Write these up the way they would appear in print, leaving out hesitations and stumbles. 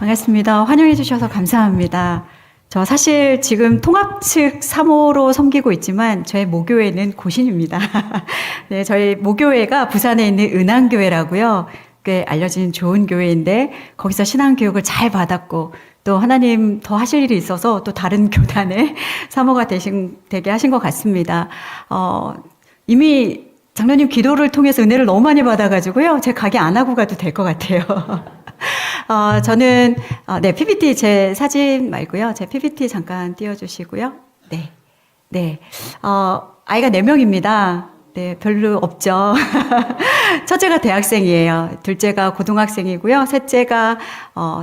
반갑습니다. 환영해 주셔서 감사합니다. 저 사실 지금 통합 측 사모로 섬기고 있지만 저희 모교회는 고신입니다. 네, 저희 모교회가 부산에 있는 은한교회라고요. 꽤 알려진 좋은 교회인데 거기서 신앙교육을 잘 받았고 또 하나님 더 하실 일이 있어서 또 다른 교단에 사모가 되게 하신 것 같습니다. 이미 장로님 기도를 통해서 은혜를 너무 많이 받아가지고요. 제가 가게 안 하고 가도 될 것 같아요. 저는, PPT 제 사진 말고요. 제 PPT 잠깐 띄워주시고요. 네. 아이가 4명입니다. 네, 별로 없죠. 첫째가 대학생이에요. 둘째가 고등학생이고요. 셋째가,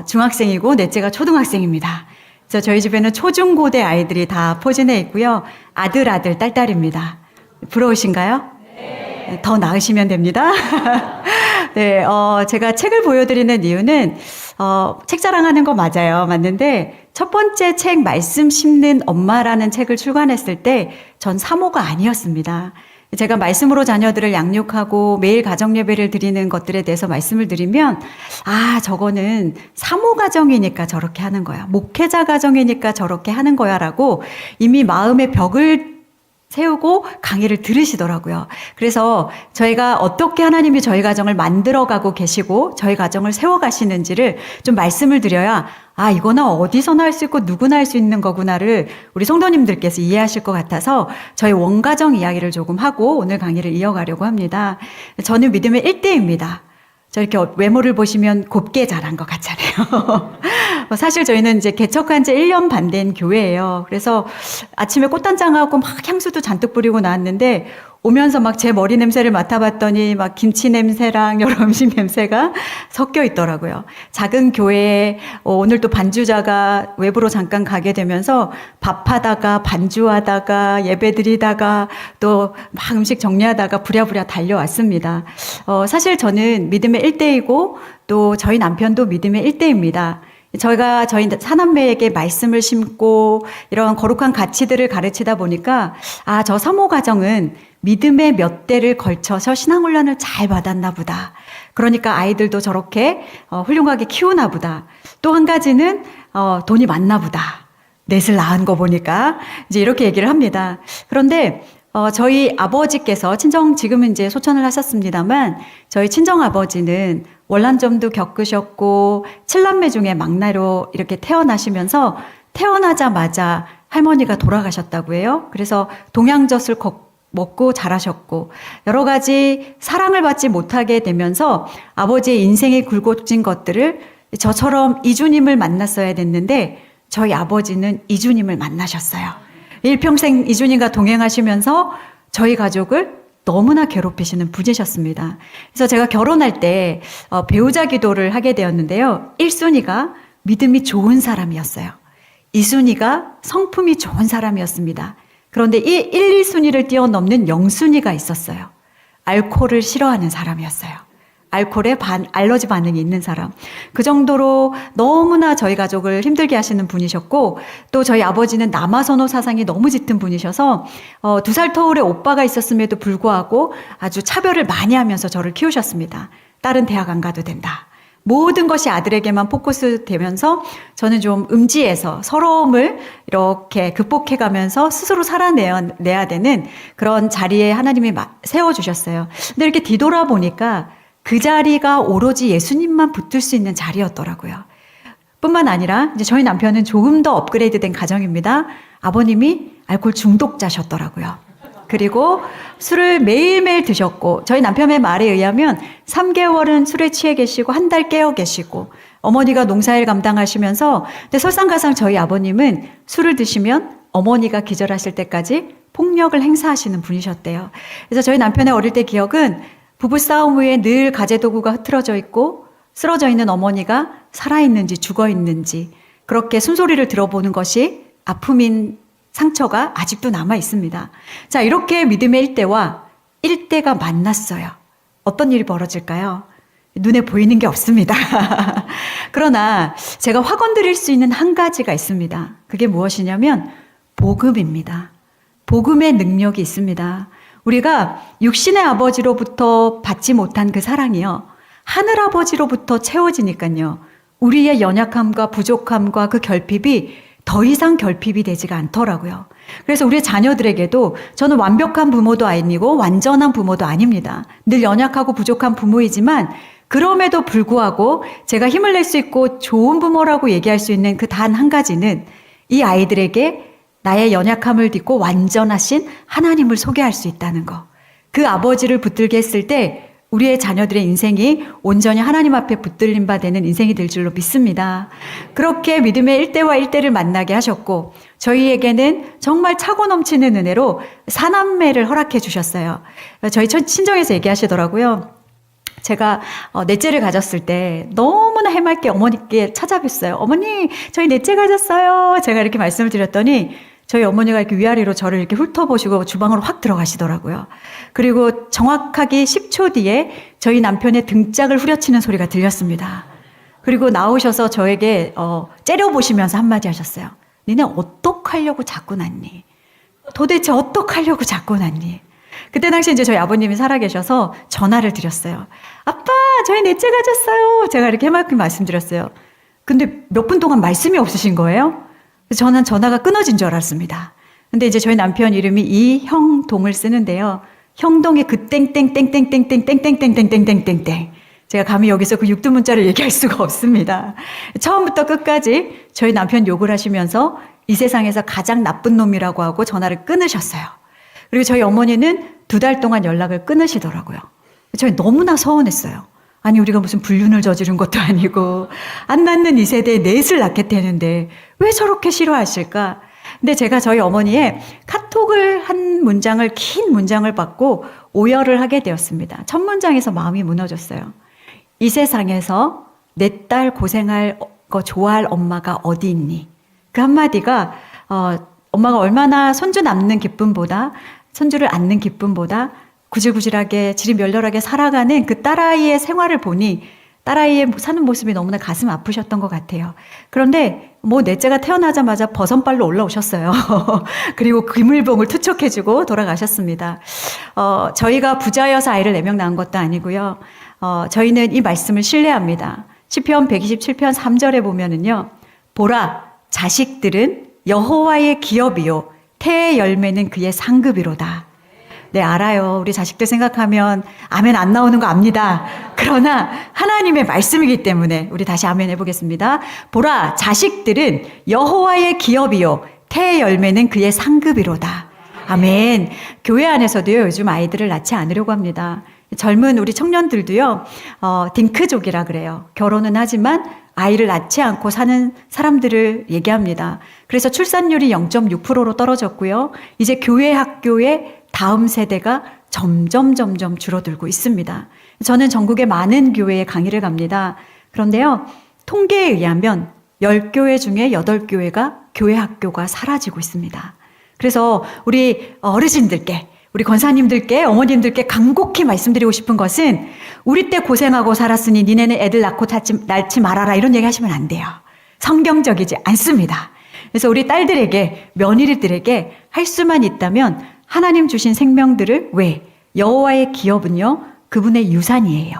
중학생이고, 넷째가 초등학생입니다. 그래서 저희 집에는 초중고대 아이들이 다 포진해 있고요. 아들, 딸입니다. 부러우신가요? 네. 더 낳으시면 됩니다. 네, 제가 책을 보여드리는 이유는, 책 자랑하는 거 맞는데, 첫 번째 책 말씀 심는 엄마라는 책을 출간했을 때, 전 사모가 아니었습니다. 제가 말씀으로 자녀들을 양육하고 매일 가정 예배를 드리는 것들에 대해서 말씀을 드리면, 저거는 사모 가정이니까 저렇게 하는 거야. 목회자 가정이니까 저렇게 하는 거야. 라고 이미 마음의 벽을 세우고 강의를 들으시더라고요. 그래서 저희가 어떻게 하나님이 저희 가정을 만들어가고 계시고 저희 가정을 세워가시는지를 좀 말씀을 드려야 이거나 어디서나 할 수 있고 누구나 할 수 있는 거구나를 우리 성도님들께서 이해하실 것 같아서 저희 원가정 이야기를 조금 하고 오늘 강의를 이어가려고 합니다. 저는 믿음의 1대입니다. 저 이렇게 외모를 보시면 곱게 자란 것 같잖아요. 사실 저희는 이제 개척한 지 1년 반 된 교회예요. 그래서 아침에 꽃단장하고 막 향수도 잔뜩 뿌리고 나왔는데 오면서 막 제 머리 냄새를 맡아봤더니 막 김치 냄새랑 여러 음식 냄새가 섞여 있더라고요. 작은 교회에 오늘 또 반주자가 외부로 잠깐 가게 되면서 밥하다가 반주하다가 예배 드리다가 또 막 음식 정리하다가 부랴부랴 달려왔습니다. 사실 저는 믿음의 1대이고 또 저희 남편도 믿음의 1대입니다. 저희가 저희 사남매에게 말씀을 심고 이런 거룩한 가치들을 가르치다 보니까 저 사모 가정은 믿음의 몇 대를 걸쳐서 신앙훈련을 잘 받았나 보다. 그러니까 아이들도 저렇게 훌륭하게 키우나 보다. 또 한 가지는 돈이 많나 보다. 넷을 낳은 거 보니까 이제 이렇게 얘기를 합니다. 그런데 저희 아버지께서 지금은 이제 소천을 하셨습니다만 저희 친정 아버지는 월남점도 겪으셨고 7남매 중에 막내로 이렇게 태어나시면서 태어나자마자 할머니가 돌아가셨다고 해요. 그래서 동양젖을 먹고 자라셨고 여러 가지 사랑을 받지 못하게 되면서 아버지의 인생에 굴곡진 것들을 저처럼 이주님을 만났어야 됐는데 저희 아버지는 이주님을 만나셨어요. 일평생 이주님과 동행하시면서 저희 가족을 너무나 괴롭히시는 분이셨습니다. 그래서 제가 결혼할 때 배우자 기도를 하게 되었는데요. 1순위가 믿음이 좋은 사람이었어요. 2순위가 성품이 좋은 사람이었습니다. 그런데 1, 2순위를 뛰어넘는 0순위가 있었어요. 알코올을 싫어하는 사람이었어요. 알코올에 알러지 반응이 있는 사람. 그 정도로 너무나 저희 가족을 힘들게 하시는 분이셨고 또 저희 아버지는 남아선호 사상이 너무 짙은 분이셔서 2살 터울의 오빠가 있었음에도 불구하고 아주 차별을 많이 하면서 저를 키우셨습니다. 딸은 대학 안 가도 된다. 모든 것이 아들에게만 포커스 되면서 저는 좀 음지에서 서러움을 이렇게 극복해가면서 스스로 살아내야 되는 그런 자리에 하나님이 세워주셨어요. 근데 이렇게 뒤돌아보니까 그 자리가 오로지 예수님만 붙을 수 있는 자리였더라고요. 뿐만 아니라 이제 저희 남편은 조금 더 업그레이드된 가정입니다. 아버님이 알코올 중독자셨더라고요. 그리고 술을 매일매일 드셨고 저희 남편의 말에 의하면 3개월은 술에 취해 계시고 한 달 깨어 계시고 어머니가 농사일 감당하시면서 근데 설상가상 저희 아버님은 술을 드시면 어머니가 기절하실 때까지 폭력을 행사하시는 분이셨대요. 그래서 저희 남편의 어릴 때 기억은 부부싸움 후에 늘 가재도구가 흐트러져 있고 쓰러져 있는 어머니가 살아있는지 죽어있는지 그렇게 숨소리를 들어보는 것이 아픔인 상처가 아직도 남아 있습니다. 자, 이렇게 믿음의 1대와 1대가 만났어요. 어떤 일이 벌어질까요? 눈에 보이는 게 없습니다. 그러나 제가 확언 드릴 수 있는 한 가지가 있습니다. 그게 무엇이냐면 복음입니다. 복음의 능력이 있습니다. 우리가 육신의 아버지로부터 받지 못한 그 사랑이요. 하늘아버지로부터 채워지니까요. 우리의 연약함과 부족함과 그 결핍이 더 이상 결핍이 되지가 않더라고요. 그래서 우리 자녀들에게도 저는 완벽한 부모도 아니고 완전한 부모도 아닙니다. 늘 연약하고 부족한 부모이지만 그럼에도 불구하고 제가 힘을 낼 수 있고 좋은 부모라고 얘기할 수 있는 그 단 한 가지는 이 아이들에게 나의 연약함을 딛고 완전하신 하나님을 소개할 수 있다는 거. 그 아버지를 붙들게 했을 때 우리의 자녀들의 인생이 온전히 하나님 앞에 붙들림 바 되는 인생이 될 줄로 믿습니다. 그렇게 믿음의 1대와 1대를 만나게 하셨고 저희에게는 정말 차고 넘치는 은혜로 사남매를 허락해 주셨어요. 저희 친정에서 얘기하시더라고요. 제가 넷째를 가졌을 때 너무나 해맑게 어머니께 찾아뵀어요. 어머니, 저희 넷째 가졌어요. 제가 이렇게 말씀을 드렸더니 저희 어머니가 이렇게 위아래로 저를 이렇게 훑어보시고 주방으로 확 들어가시더라고요. 그리고 정확하게 10초 뒤에 저희 남편의 등짝을 후려치는 소리가 들렸습니다. 그리고 나오셔서 저에게 째려보시면서 한마디 하셨어요. 니네 어떡하려고 자꾸 낳니? 도대체 어떡하려고 자꾸 낳니? 그때 당시 이제 저희 아버님이 살아계셔서 전화를 드렸어요. 아빠, 저희 넷째 가졌어요. 제가 이렇게 해맑게 말씀드렸어요. 근데 몇 분 동안 말씀이 없으신 거예요. 저는 전화가 끊어진 줄 알았습니다. 근데 이제 저희 남편 이름이 이형동을 쓰는데요. 형동의 그 땡땡땡땡땡땡땡땡땡땡땡땡땡. 제가 감히 여기서 그 육두문자를 얘기할 수가 없습니다. 처음부터 끝까지 저희 남편 욕을 하시면서 이 세상에서 가장 나쁜 놈이라고 하고 전화를 끊으셨어요. 그리고 저희 어머니는 2달 동안 연락을 끊으시더라고요. 저희 너무나 서운했어요. 아니 우리가 무슨 불륜을 저지른 것도 아니고 안 낳는 이 세대에 넷을 낳겠다는데 왜 저렇게 싫어하실까? 근데 제가 저희 어머니의 카톡을 한 문장을 긴 문장을 받고 오열을 하게 되었습니다. 첫 문장에서 마음이 무너졌어요. 이 세상에서 내 딸 고생할 거 좋아할 엄마가 어디 있니? 그 한마디가 엄마가 얼마나 손주 낳는 기쁨보다 손주를 안는 기쁨보다 구질구질하게 지리멸렬하게 살아가는 그 딸아이의 생활을 보니 딸아이의 사는 모습이 너무나 가슴 아프셨던 것 같아요. 그런데 넷째가 태어나자마자 버선발로 올라오셨어요. 그리고 그물봉을 투척해주고 돌아가셨습니다. 저희가 부자여서 아이를 4명 낳은 것도 아니고요. 저희는 이 말씀을 신뢰합니다. 시편 127편 3절에 보면은요. 보라, 자식들은 여호와의 기업이요 태의 열매는 그의 상급이로다. 네, 알아요. 우리 자식들 생각하면 아멘 안 나오는 거 압니다. 그러나 하나님의 말씀이기 때문에 우리 다시 아멘 해보겠습니다. 보라, 자식들은 여호와의 기업이요 태의 열매는 그의 상급이로다. 아멘. 교회 안에서도요 요즘 아이들을 낳지 않으려고 합니다. 젊은 우리 청년들도요 딩크족이라 그래요. 결혼은 하지만 아이를 낳지 않고 사는 사람들을 얘기합니다. 그래서 출산율이 0.6%로 떨어졌고요. 이제 교회 학교의 다음 세대가 점점 줄어들고 있습니다. 저는 전국의 많은 교회에 강의를 갑니다. 그런데요, 통계에 의하면 10교회 중에 8교회가 교회 학교가 사라지고 있습니다. 그래서 우리 어르신들께, 우리 권사님들께, 어머님들께 간곡히 말씀드리고 싶은 것은 우리 때 고생하고 살았으니 니네는 애들 낳지 말아라 이런 얘기 하시면 안 돼요. 성경적이지 않습니다. 그래서 우리 딸들에게, 며느리들에게 할 수만 있다면 하나님 주신 생명들을 왜? 여호와의 기업은요. 그분의 유산이에요.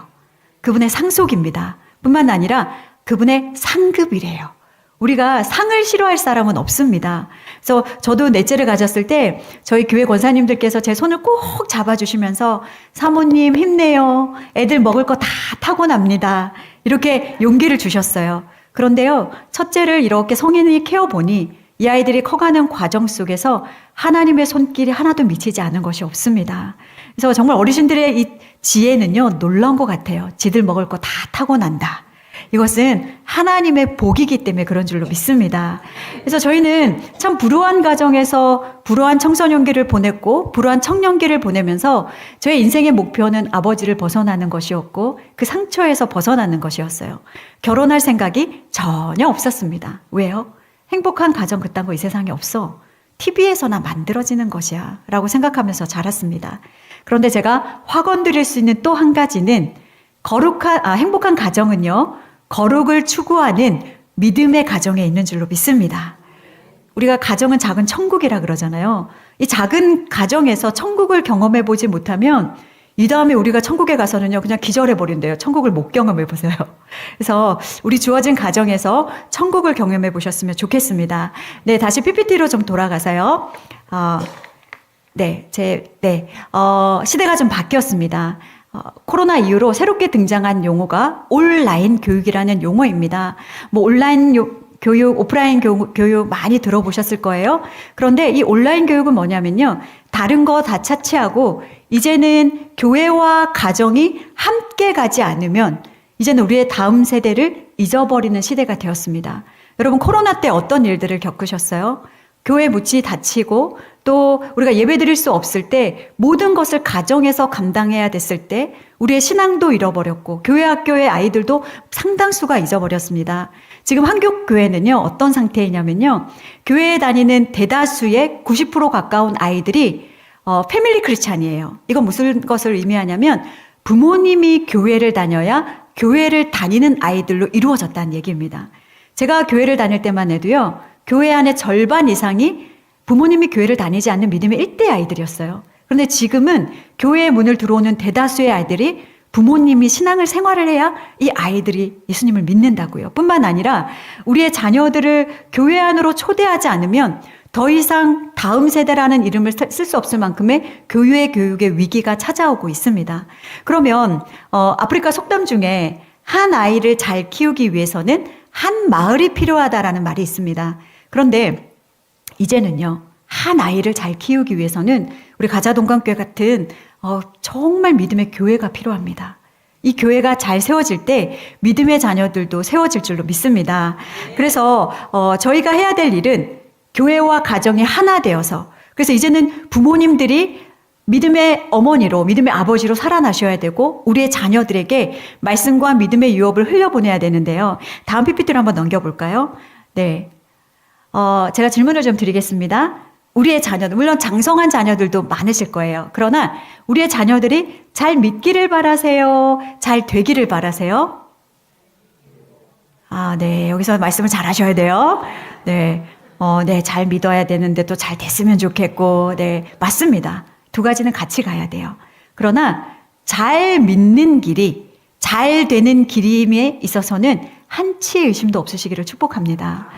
그분의 상속입니다. 뿐만 아니라 그분의 상급이래요. 우리가 상을 싫어할 사람은 없습니다. 그래서 저도 넷째를 가졌을 때 저희 교회 권사님들께서 제 손을 꼭 잡아주시면서 사모님 힘내요. 애들 먹을 거 다 타고납니다. 이렇게 용기를 주셨어요. 그런데요. 첫째를 이렇게 성인이 키워보니 이 아이들이 커가는 과정 속에서 하나님의 손길이 하나도 미치지 않은 것이 없습니다. 그래서 정말 어르신들의 이 지혜는요, 놀라운 것 같아요. 지들 먹을 거 다 타고난다. 이것은 하나님의 복이기 때문에 그런 줄로 믿습니다. 그래서 저희는 참 불우한 가정에서 불우한 청소년기를 보냈고 불우한 청년기를 보내면서 저의 인생의 목표는 아버지를 벗어나는 것이었고 그 상처에서 벗어나는 것이었어요. 결혼할 생각이 전혀 없었습니다. 왜요? 행복한 가정 그딴 거 이 세상에 없어. TV에서나 만들어지는 것이야 라고 생각하면서 자랐습니다. 그런데 제가 확언드릴 수 있는 또 한 가지는 행복한 가정은요. 거룩을 추구하는 믿음의 가정에 있는 줄로 믿습니다. 우리가 가정은 작은 천국이라 그러잖아요. 이 작은 가정에서 천국을 경험해 보지 못하면 이 다음에 우리가 천국에 가서는요, 그냥 기절해버린대요. 천국을 못 경험해 보세요. 그래서 우리 주어진 가정에서 천국을 경험해 보셨으면 좋겠습니다. 네, 다시 PPT로 좀 돌아가서요. 시대가 좀 바뀌었습니다. 코로나 이후로 새롭게 등장한 용어가 온라인 교육이라는 용어입니다. 뭐 온라인 교육, 오프라인 교육 많이 들어보셨을 거예요. 그런데 이 온라인 교육은 뭐냐면요. 다른 거 다 차치하고 이제는 교회와 가정이 함께 가지 않으면 이제는 우리의 다음 세대를 잊어버리는 시대가 되었습니다. 여러분 코로나 때 어떤 일들을 겪으셨어요? 교회 묻지 닫히고 또 우리가 예배 드릴 수 없을 때 모든 것을 가정에서 감당해야 됐을 때 우리의 신앙도 잃어버렸고 교회 학교의 아이들도 상당수가 잊어버렸습니다. 지금 한국 교회는요 어떤 상태이냐면요 교회에 다니는 대다수의 90% 가까운 아이들이 패밀리 크리스찬이에요. 이건 무슨 것을 의미하냐면 부모님이 교회를 다녀야 교회를 다니는 아이들로 이루어졌다는 얘기입니다. 제가 교회를 다닐 때만 해도요 교회 안에 절반 이상이 부모님이 교회를 다니지 않는 믿음의 일대 아이들이었어요. 그런데 지금은 교회의 문을 들어오는 대다수의 아이들이 부모님이 신앙을 생활을 해야 이 아이들이 예수님을 믿는다고요. 뿐만 아니라 우리의 자녀들을 교회 안으로 초대하지 않으면 더 이상 다음 세대라는 이름을 쓸 수 없을 만큼의 교회 교육의 위기가 찾아오고 있습니다. 그러면 아프리카 속담 중에 한 아이를 잘 키우기 위해서는 한 마을이 필요하다라는 말이 있습니다. 그런데 이제는요 한 아이를 잘 키우기 위해서는 우리 가자동강교회 같은 정말 믿음의 교회가 필요합니다. 이 교회가 잘 세워질 때 믿음의 자녀들도 세워질 줄로 믿습니다. 그래서 저희가 해야 될 일은 교회와 가정이 하나 되어서 그래서 이제는 부모님들이 믿음의 어머니로 믿음의 아버지로 살아나셔야 되고 우리의 자녀들에게 말씀과 믿음의 유업을 흘려보내야 되는데요. 다음 PPT로 한번 넘겨볼까요? 네. 제가 질문을 좀 드리겠습니다. 우리의 자녀들, 물론 장성한 자녀들도 많으실 거예요. 그러나 우리의 자녀들이 잘 믿기를 바라세요? 잘 되기를 바라세요? 네. 여기서 말씀을 잘 하셔야 돼요. 네. 잘 믿어야 되는데 또 잘 됐으면 좋겠고, 네. 맞습니다. 두 가지는 같이 가야 돼요. 그러나 잘 믿는 길이, 잘 되는 길임에 있어서는 한치 의심도 없으시기를 축복합니다.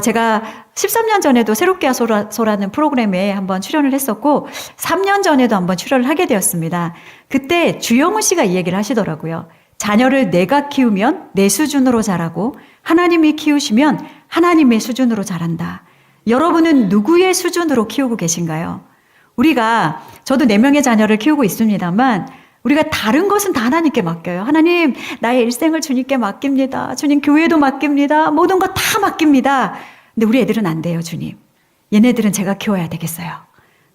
제가 13년 전에도 새롭게 하소서라는 프로그램에 한번 출연을 했었고 3년 전에도 한번 출연을 하게 되었습니다. 그때 주영훈 씨가 이 얘기를 하시더라고요. 자녀를 내가 키우면 내 수준으로 자라고 하나님이 키우시면 하나님의 수준으로 자란다. 여러분은 누구의 수준으로 키우고 계신가요? 저도 4명의 자녀를 키우고 있습니다만 우리가 다른 것은 다 하나님께 맡겨요. 하나님, 나의 일생을 주님께 맡깁니다. 주님, 교회도 맡깁니다. 모든 것 다 맡깁니다. 근데 우리 애들은 안 돼요, 주님. 얘네들은 제가 키워야 되겠어요.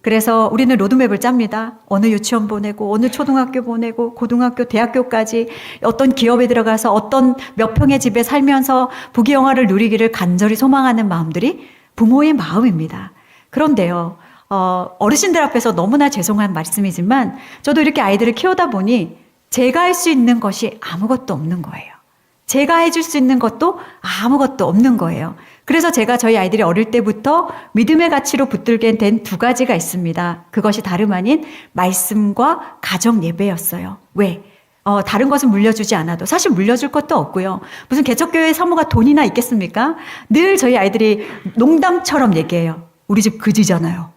그래서 우리는 로드맵을 짭니다. 어느 유치원 보내고, 어느 초등학교 보내고, 고등학교, 대학교까지 어떤 기업에 들어가서 어떤 몇 평의 집에 살면서 부귀영화를 누리기를 간절히 소망하는 마음들이 부모의 마음입니다. 그런데요. 어르신들 앞에서 너무나 죄송한 말씀이지만 저도 이렇게 아이들을 키우다 보니 제가 할 수 있는 것이 아무것도 없는 거예요. 제가 해줄 수 있는 것도 아무것도 없는 거예요. 그래서 제가 저희 아이들이 어릴 때부터 믿음의 가치로 붙들게 된 2가지가 있습니다. 그것이 다름 아닌 말씀과 가정 예배였어요. 왜? 다른 것은 물려주지 않아도 사실 물려줄 것도 없고요. 무슨 개척교회 사모가 돈이나 있겠습니까? 늘 저희 아이들이 농담처럼 얘기해요. 우리 집 그지잖아요.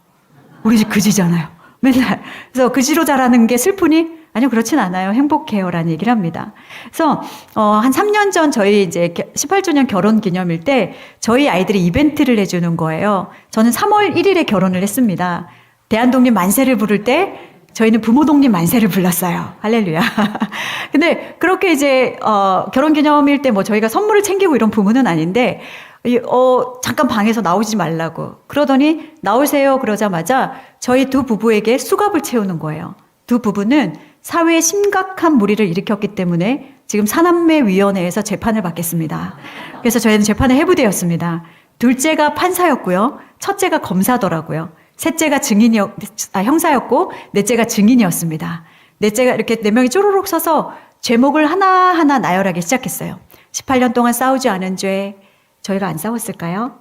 우리 집 그지잖아요. 맨날. 그래서 그지로 자라는 게 슬프니? 아니요, 그렇진 않아요. 행복해요. 라는 얘기를 합니다. 그래서, 한 3년 전 저희 이제 18주년 결혼 기념일 때 저희 아이들이 이벤트를 해주는 거예요. 저는 3월 1일에 결혼을 했습니다. 대한독립 만세를 부를 때 저희는 부모독립 만세를 불렀어요. 할렐루야. 근데 그렇게 이제, 결혼 기념일 때 뭐 저희가 선물을 챙기고 이런 부모는 아닌데, 잠깐 방에서 나오지 말라고. 그러더니 나오세요 그러자마자 저희 2 부부에게 수갑을 채우는 거예요. 2 부부는 사회에 심각한 무리를 일으켰기 때문에 지금 사남매위원회에서 재판을 받겠습니다. 그래서 저희는 재판에 회부되었습니다. 둘째가 판사였고요. 첫째가 검사더라고요. 셋째가 형사였고 넷째가 증인이었습니다. 넷째가 이렇게 4명이 쪼르륵 서서 죄목을 하나하나 나열하기 시작했어요. 18년 동안 싸우지 않은 죄, 저희가 안 싸웠을까요?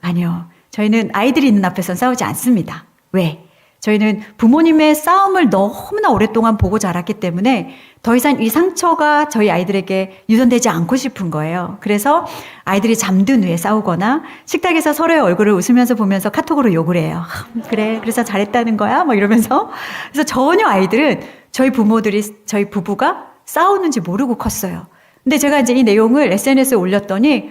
아니요. 저희는 아이들이 있는 앞에서는 싸우지 않습니다. 왜? 저희는 부모님의 싸움을 너무나 오랫동안 보고 자랐기 때문에 더 이상 이 상처가 저희 아이들에게 유전되지 않고 싶은 거예요. 그래서 아이들이 잠든 후에 싸우거나 식탁에서 서로의 얼굴을 웃으면서 보면서 카톡으로 욕을 해요. 그래, 그래서 잘했다는 거야? 뭐 이러면서. 그래서 전혀 아이들은 저희 부부가 싸우는지 모르고 컸어요. 근데 제가 이제 이 내용을 SNS에 올렸더니,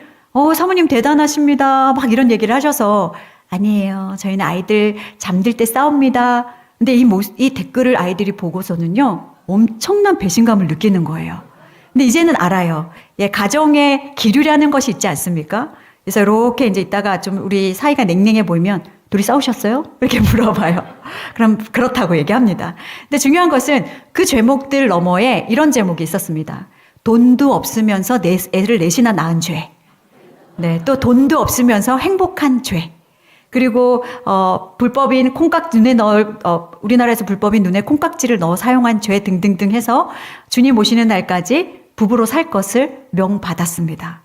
사모님 대단하십니다. 막 이런 얘기를 하셔서, 아니에요. 저희는 아이들 잠들 때 싸웁니다. 근데 이 댓글을 아이들이 보고서는요, 엄청난 배신감을 느끼는 거예요. 근데 이제는 알아요. 예, 가정에 기류라는 것이 있지 않습니까? 그래서 이렇게 이제 있다가 좀 우리 사이가 냉랭해 보이면, 둘이 싸우셨어요? 이렇게 물어봐요. 그럼 그렇다고 얘기합니다. 근데 중요한 것은 그 제목들 너머에 이런 제목이 있었습니다. 돈도 없으면서 애를 넷이나 낳은 죄. 네, 또 돈도 없으면서 행복한 죄. 그리고 불법인 우리나라에서 불법인 눈에 콩깍지를 넣어 사용한 죄 등등등 해서 주님 오시는 날까지 부부로 살 것을 명받았습니다.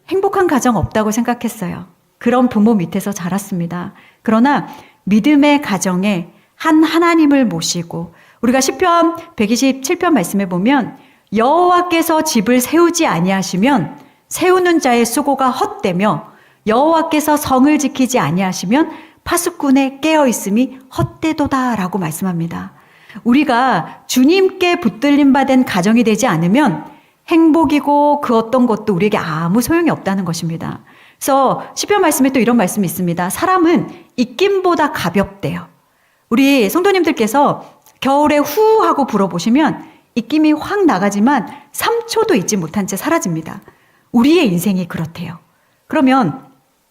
행복한 가정 없다고 생각했어요. 그런 부모 밑에서 자랐습니다. 그러나 믿음의 가정에 하나님을 모시고 우리가 시편 127편 말씀에 보면 여호와께서 집을 세우지 아니하시면 세우는 자의 수고가 헛되며 여호와께서 성을 지키지 아니하시면 파수꾼의 깨어있음이 헛되도다라고 말씀합니다. 우리가 주님께 붙들림 받은 가정이 되지 않으면 행복이고 그 어떤 것도 우리에게 아무 소용이 없다는 것입니다. 그래서 시편 말씀에 또 이런 말씀이 있습니다. 사람은 입김보다 가볍대요. 우리 성도님들께서 겨울에 후 하고 불어보시면 입김이 확 나가지만 3초도 있지 못한 채 사라집니다. 우리의 인생이 그렇대요. 그러면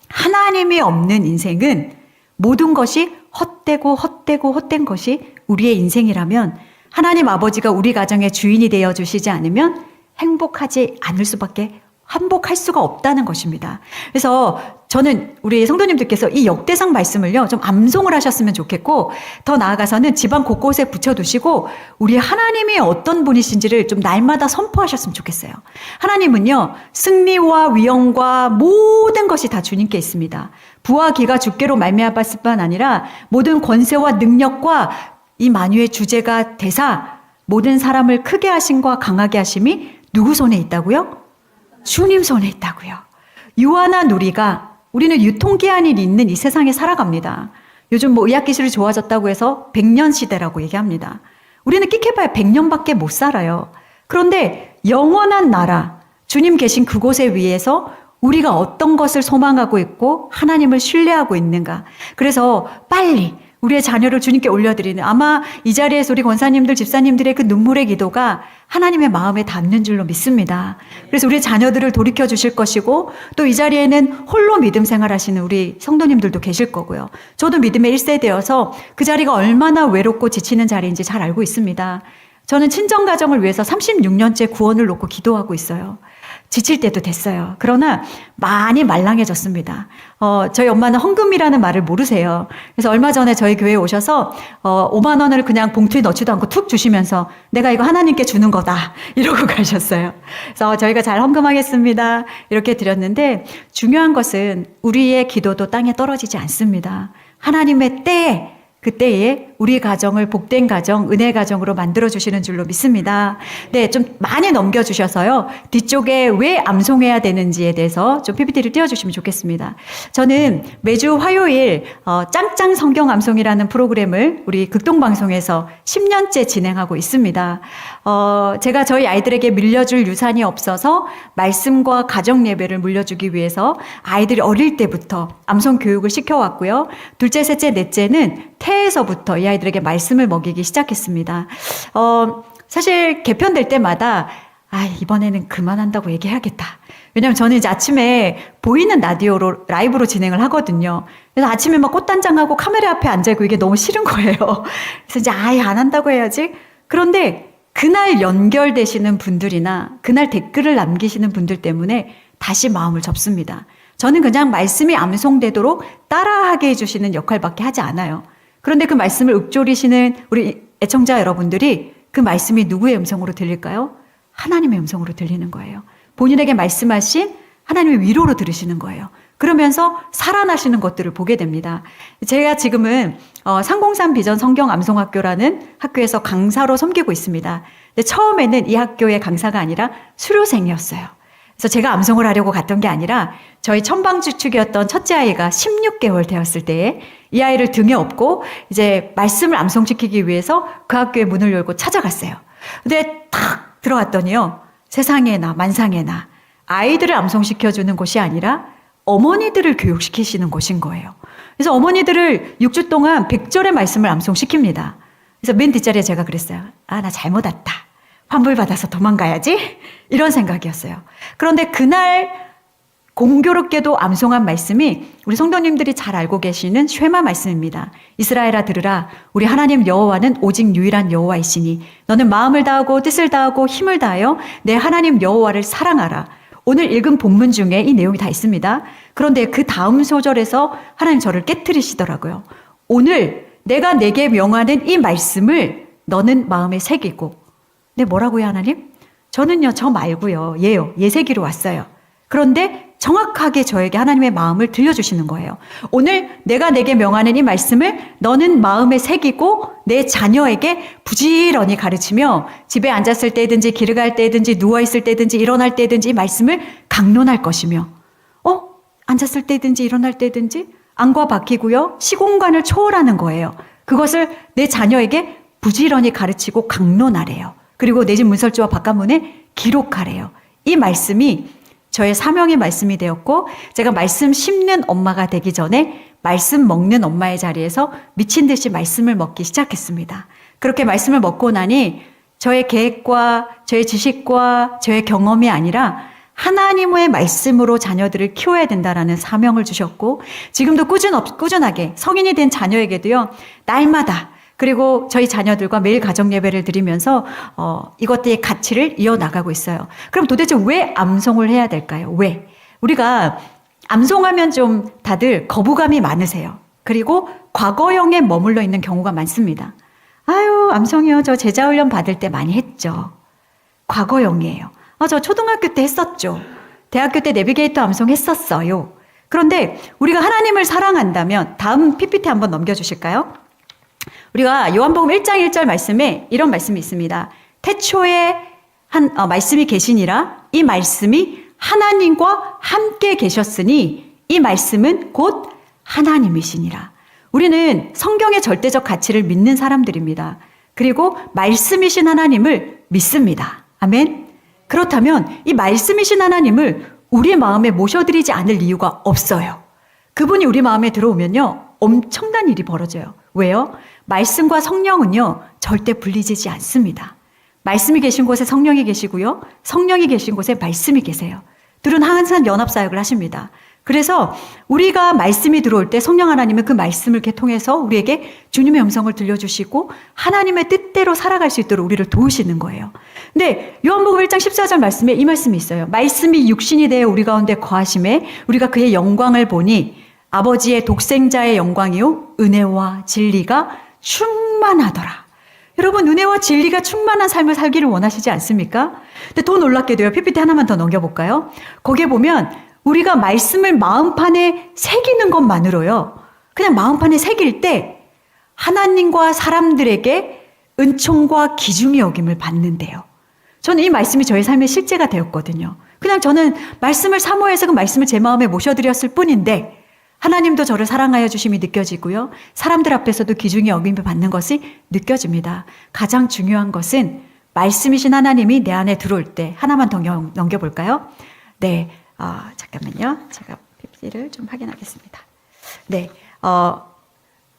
하나님이 없는 인생은 모든 것이 헛된 것이 우리의 인생이라면 하나님 아버지가 우리 가정의 주인이 되어 주시지 않으면 행복할 수가 없다는 것입니다. 그래서 저는 우리 성도님들께서 이 역대상 말씀을요, 좀 암송을 하셨으면 좋겠고, 더 나아가서는 집안 곳곳에 붙여두시고, 우리 하나님이 어떤 분이신지를 좀 날마다 선포하셨으면 좋겠어요. 하나님은요, 승리와 위엄과 모든 것이 다 주님께 있습니다. 부와 기가 주께로 말미암았을 뿐 아니라 모든 권세와 능력과 이 만유의 주제가 되사 모든 사람을 크게 하심과 강하게 하심이 누구 손에 있다고요? 주님 손에 있다고요. 유아나 누리가 우리는 유통기한이 있는 이 세상에 살아갑니다. 요즘 의학기술이 좋아졌다고 해서 100년 시대라고 얘기합니다. 우리는 끽해봐야 100년밖에 못 살아요. 그런데 영원한 나라, 주님 계신 그곳에 위해서 우리가 어떤 것을 소망하고 있고 하나님을 신뢰하고 있는가. 그래서 빨리 우리의 자녀를 주님께 올려드리는, 아마 이 자리에서 우리 권사님들, 집사님들의 그 눈물의 기도가 하나님의 마음에 닿는 줄로 믿습니다. 그래서 우리 자녀들을 돌이켜 주실 것이고, 또 이 자리에는 홀로 믿음 생활하시는 우리 성도님들도 계실 거고요. 저도 믿음의 1세대여서 그 자리가 얼마나 외롭고 지치는 자리인지 잘 알고 있습니다. 저는 친정가정을 위해서 36년째 구원을 놓고 기도하고 있어요. 지칠 때도 됐어요. 그러나 많이 말랑해졌습니다. 저희 엄마는 헌금이라는 말을 모르세요. 그래서 얼마 전에 저희 교회에 오셔서 5만 원을 그냥 봉투에 넣지도 않고 툭 주시면서 내가 이거 하나님께 주는 거다 이러고 가셨어요. 그래서 저희가 잘 헌금하겠습니다 이렇게 드렸는데, 중요한 것은 우리의 기도도 땅에 떨어지지 않습니다. 하나님의 때에, 그때에 우리 가정을 복된 가정, 은혜 가정으로 만들어주시는 줄로 믿습니다. 네, 좀 많이 넘겨주셔서요. 뒤쪽에 왜 암송해야 되는지에 대해서 좀 PPT를 띄워주시면 좋겠습니다. 저는 매주 화요일 짱짱 성경 암송이라는 프로그램을 우리 극동방송에서 10년째 진행하고 있습니다. 제가 저희 아이들에게 물려줄 유산이 없어서 말씀과 가정 예배를 물려주기 위해서 아이들이 어릴 때부터 암송 교육을 시켜왔고요. 둘째, 셋째, 넷째는 태에서부터 이 아이들에게 말씀을 먹이기 시작했습니다. 사실 개편될 때마다 이번에는 그만한다고 얘기해야겠다. 왜냐면 저는 이제 아침에 보이는 라디오로 라이브로 진행을 하거든요. 그래서 아침에 막 꽃단장하고 카메라 앞에 앉아있고 이게 너무 싫은 거예요. 그래서 이제 아예 안 한다고 해야지. 그런데 그날 연결되시는 분들이나 그날 댓글을 남기시는 분들 때문에 다시 마음을 접습니다. 저는 그냥 말씀이 암송되도록 따라하게 해주시는 역할밖에 하지 않아요. 그런데 그 말씀을 읊조리시는 우리 애청자 여러분들이 그 말씀이 누구의 음성으로 들릴까요? 하나님의 음성으로 들리는 거예요. 본인에게 말씀하신 하나님의 위로로 들으시는 거예요. 그러면서 살아나시는 것들을 보게 됩니다. 제가 지금은 상공산 비전 성경 암송학교라는 학교에서 강사로 섬기고 있습니다. 근데 처음에는 이 학교의 강사가 아니라 수료생이었어요. 그래서 제가 암송을 하려고 갔던 게 아니라 저희 천방지축이었던 첫째 아이가 16개월 되었을 때에 이 아이를 등에 업고 이제 말씀을 암송시키기 위해서 그 학교의 문을 열고 찾아갔어요. 근데 탁 들어갔더니요. 세상에나 만상에나 아이들을 암송시켜주는 곳이 아니라 어머니들을 교육시키시는 곳인 거예요. 그래서 어머니들을 6주 동안 100절의 말씀을 암송시킵니다. 그래서 맨 뒷자리에 제가 그랬어요. 아, 나 잘못 왔다. 환불받아서 도망가야지. 이런 생각이었어요. 그런데 그날 공교롭게도 암송한 말씀이 우리 성도님들이 잘 알고 계시는 쉐마 말씀입니다. 이스라엘아 들으라. 우리 하나님 여호와는 오직 유일한 여호와이시니 너는 마음을 다하고 뜻을 다하고 힘을 다하여 내 하나님 여호와를 사랑하라. 오늘 읽은 본문 중에 이 내용이 다 있습니다. 그런데 그 다음 소절에서 하나님 저를 깨트리시더라고요. 오늘 내가 내게 명하는 이 말씀을 너는 마음에 새기고. 네, 뭐라고요, 하나님? 저는요, 저 말고요. 얘요. 얘 새기로 왔어요. 그런데 정확하게 저에게 하나님의 마음을 들려주시는 거예요. 오늘 내가 내게 명하는 이 말씀을 너는 마음에 새기고 내 자녀에게 부지런히 가르치며 집에 앉았을 때든지 길을 갈 때든지 누워있을 때든지 일어날 때든지 이 말씀을 강론할 것이며 앉았을 때든지 일어날 때든지 안과 바뀌고요. 시공간을 초월하는 거예요. 그것을 내 자녀에게 부지런히 가르치고 강론하래요. 그리고 내 집 문설주와 바깥문에 기록하래요. 이 말씀이 저의 사명의 말씀이 되었고 제가 말씀 심는 엄마가 되기 전에 말씀 먹는 엄마의 자리에서 미친 듯이 말씀을 먹기 시작했습니다. 그렇게 말씀을 먹고 나니 저의 계획과 저의 지식과 저의 경험이 아니라 하나님의 말씀으로 자녀들을 키워야 된다라는 사명을 주셨고 지금도 꾸준하게 성인이 된 자녀에게도요. 날마다 그리고 저희 자녀들과 매일 가정 예배를 드리면서 이것들의 가치를 이어나가고 있어요. 그럼 도대체 왜 암송을 해야 될까요? 왜? 우리가 암송하면 좀 다들 거부감이 많으세요. 그리고 과거형에 머물러 있는 경우가 많습니다. 아유, 암송이요. 저 제자훈련 받을 때 많이 했죠. 과거형이에요. 저 초등학교 때 했었죠. 대학교 때 내비게이터 암송 했었어요. 그런데 우리가 하나님을 사랑한다면 다음 PPT 한번 넘겨주실까요? 우리가 요한복음 1장 1절 말씀에 이런 말씀이 있습니다. 태초에 말씀이 계시니라 이 말씀이 하나님과 함께 계셨으니 이 말씀은 곧 하나님이시니라. 우리는 성경의 절대적 가치를 믿는 사람들입니다. 그리고 말씀이신 하나님을 믿습니다. 아멘. 그렇다면 이 말씀이신 하나님을 우리 마음에 모셔드리지 않을 이유가 없어요. 그분이 우리 마음에 들어오면요. 엄청난 일이 벌어져요. 왜요? 말씀과 성령은요. 절대 분리되지 않습니다. 말씀이 계신 곳에 성령이 계시고요. 성령이 계신 곳에 말씀이 계세요. 둘은 항상 연합사역을 하십니다. 그래서 우리가 말씀이 들어올 때 성령 하나님은 그 말씀을 통해서 우리에게 주님의 음성을 들려주시고 하나님의 뜻대로 살아갈 수 있도록 우리를 도우시는 거예요. 근데 요한복음 1장 14절 말씀에 이 말씀이 있어요. 말씀이 육신이 되어 우리 가운데 거하심에 우리가 그의 영광을 보니 아버지의 독생자의 영광이요 은혜와 진리가 충만하더라. 여러분 은혜와 진리가 충만한 삶을 살기를 원하시지 않습니까? 근데 더 놀랍게도요. PPT 하나만 더 넘겨볼까요? 거기에 보면 우리가 말씀을 마음판에 새기는 것만으로요. 그냥 마음판에 새길 때 하나님과 사람들에게 은총과 기중의 여김을 받는데요. 저는 이 말씀이 저의 삶의 실제가 되었거든요. 그냥 저는 말씀을 사모해서 그 말씀을 제 마음에 모셔드렸을 뿐인데 하나님도 저를 사랑하여 주심이 느껴지고요. 사람들 앞에서도 기중의 여김을 받는 것이 느껴집니다. 가장 중요한 것은 말씀이신 하나님이 내 안에 들어올 때 하나만 더 넘겨볼까요? 네, 잠깐만요. 제가 PPT를 좀 확인하겠습니다. 네,